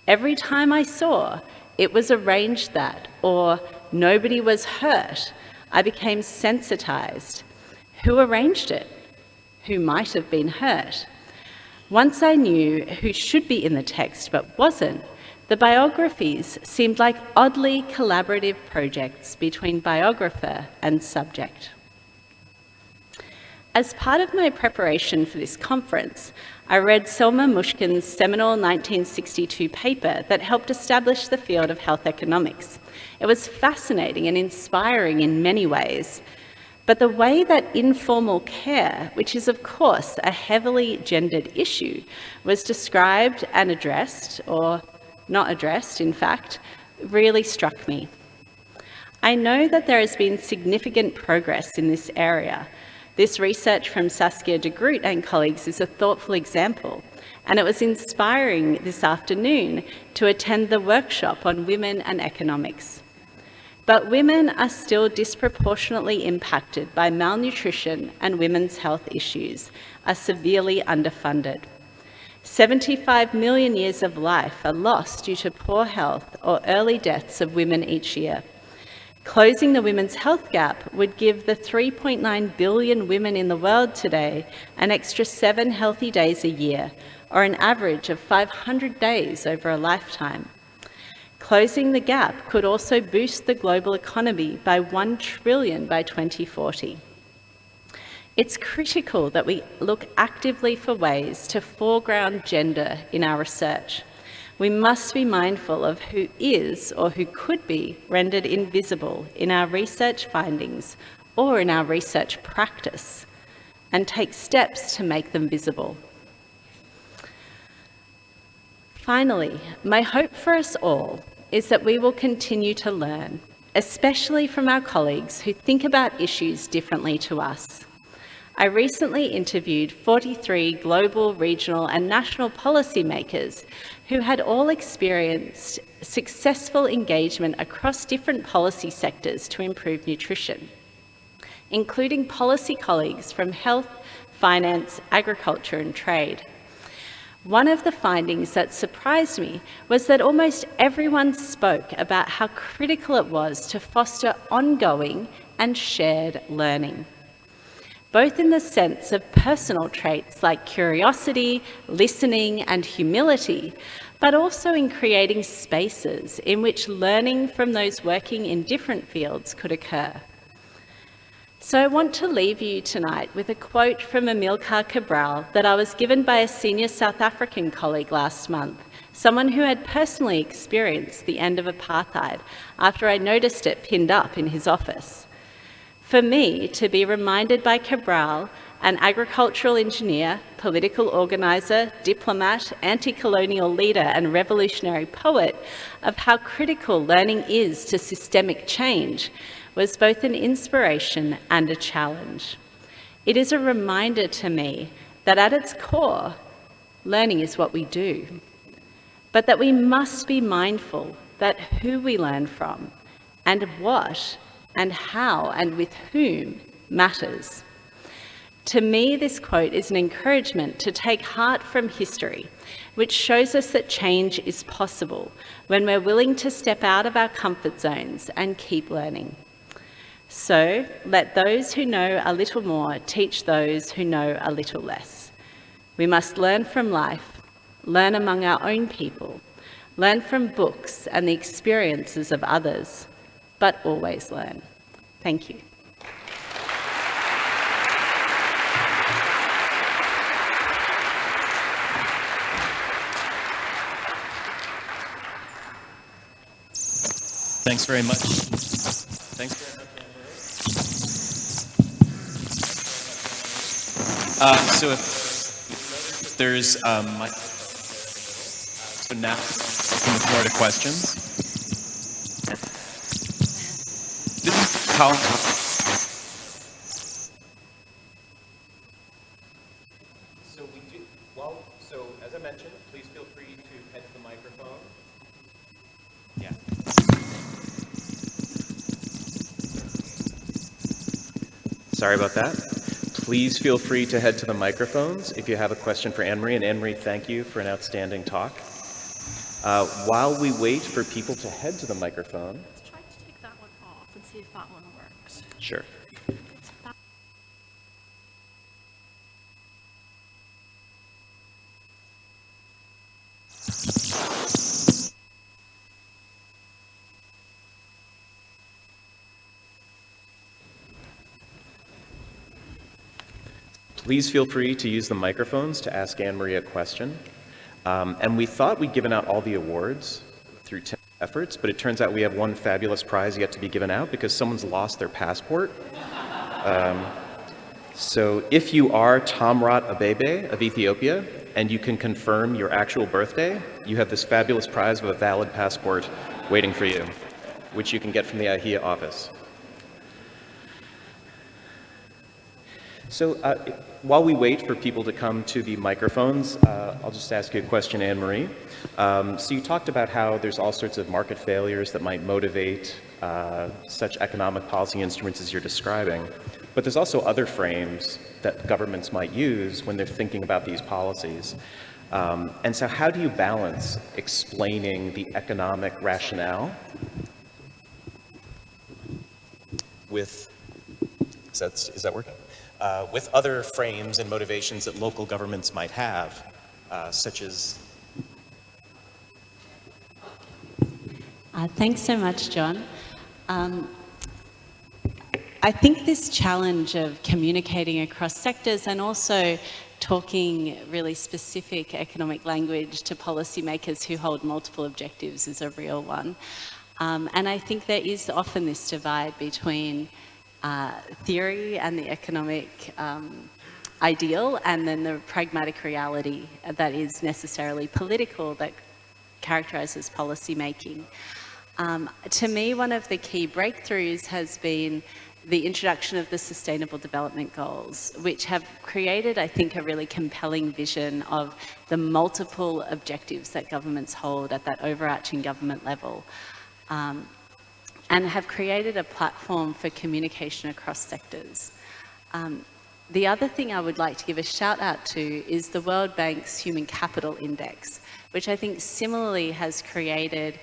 Every time I saw it was arranged that, or nobody was hurt, I became sensitized. Who arranged it? Who might have been hurt? Once I knew who should be in the text but wasn't, the biographies seemed like oddly collaborative projects between biographer and subject." As part of my preparation for this conference, I read Selma Mushkin's seminal 1962 paper that helped establish the field of health economics. It was fascinating and inspiring in many ways, but the way that informal care, which is of course a heavily gendered issue, was described and addressed, or not addressed, in fact, really struck me. I know that there has been significant progress in this area. This research from Saskia de Groot and colleagues is a thoughtful example, and it was inspiring this afternoon to attend the workshop on women and economics. But women are still disproportionately impacted by malnutrition, and women's health issues are severely underfunded. 75 million years of life are lost due to poor health or early deaths of women each year. Closing the women's health gap would give the 3.9 billion women in the world today an extra 7 healthy days a year, or an average of 500 days over a lifetime. Closing the gap could also boost the global economy by $1 trillion by 2040. It's critical that we look actively for ways to foreground gender in our research. We must be mindful of who is or who could be rendered invisible in our research findings or in our research practice, and take steps to make them visible. Finally, my hope for us all is that we will continue to learn, especially from our colleagues who think about issues differently to us. I recently interviewed 43 global, regional, and national policymakers who had all experienced successful engagement across different policy sectors to improve nutrition, including policy colleagues from health, finance, agriculture, and trade. One of the findings that surprised me was that almost everyone spoke about how critical it was to foster ongoing and shared learning, both in the sense of personal traits like curiosity, listening, and humility, but also in creating spaces in which learning from those working in different fields could occur. So I want to leave you tonight with a quote from Amilcar Cabral that I was given by a senior South African colleague last month, someone who had personally experienced the end of apartheid after I noticed it pinned up in his office. For me, to be reminded by Cabral, an agricultural engineer, political organiser, diplomat, anti-colonial leader and revolutionary poet, of how critical learning is to systemic change, was both an inspiration and a challenge. It is a reminder to me that at its core, learning is what we do, but that we must be mindful that who we learn from and what and how and with whom matters. To me, this quote is an encouragement to take heart from history, which shows us that change is possible when we're willing to step out of our comfort zones and keep learning. So, let those who know a little more teach those who know a little less. We must learn from life, learn among our own people, learn from books and the experiences of others, but always learn. Thank you. Thanks very much. Thanks very much, Anne-Marie. So if there's mic, so now open the floor to questions. This is how. So we do well. So as I mentioned, please feel free to head to the microphone. Yeah. Sorry about that. Please feel free to head to the microphones if you have a question for Anne-Marie. And Anne-Marie, thank you for an outstanding talk. While we wait for people to head to the microphone. Let's try to take that one off and see if that one works. Sure. Please feel free to use the microphones to ask Anne-Marie a question. And we thought we'd given out all the awards through Tim's efforts, but it turns out we have one fabulous prize yet to be given out because someone's lost their passport. So if you are Tamrat Abebe of Ethiopia, and you can confirm your actual birthday, you have this fabulous prize of a valid passport waiting for you, which you can get from the IHEA office. So while we wait for people to come to the microphones, I'll just ask you a question, Anne-Marie. So you talked about how there's all sorts of market failures that might motivate such economic policy instruments as you're describing, but there's also other frames that governments might use when they're thinking about these policies. And so how do you balance explaining the economic rationale with, is that working? With other frames and motivations that local governments might have, such as... Thanks so much, John. I think this challenge of communicating across sectors and also talking really specific economic language to policymakers who hold multiple objectives is a real one. And I think there is often this divide between theory and the economic ideal, and then the pragmatic reality that is necessarily political that characterises policy making. To me, one of the key breakthroughs has been the introduction of the Sustainable Development Goals, which have created, I think, a really compelling vision of the multiple objectives that governments hold at that overarching government level, and have created a platform for communication across sectors. The other thing I would like to give a shout out to is the World Bank's Human Capital Index, which I think similarly has created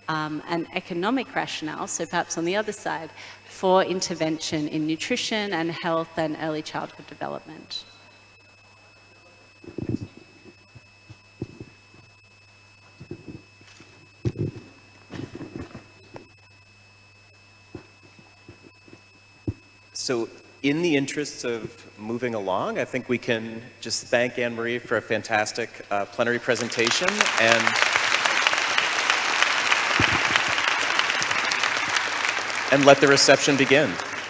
an economic rationale, so perhaps on the other side, for intervention in nutrition and health and early childhood development. So in the interests of moving along, I think we can just thank Anne-Marie for a fantastic plenary presentation, and let the reception begin.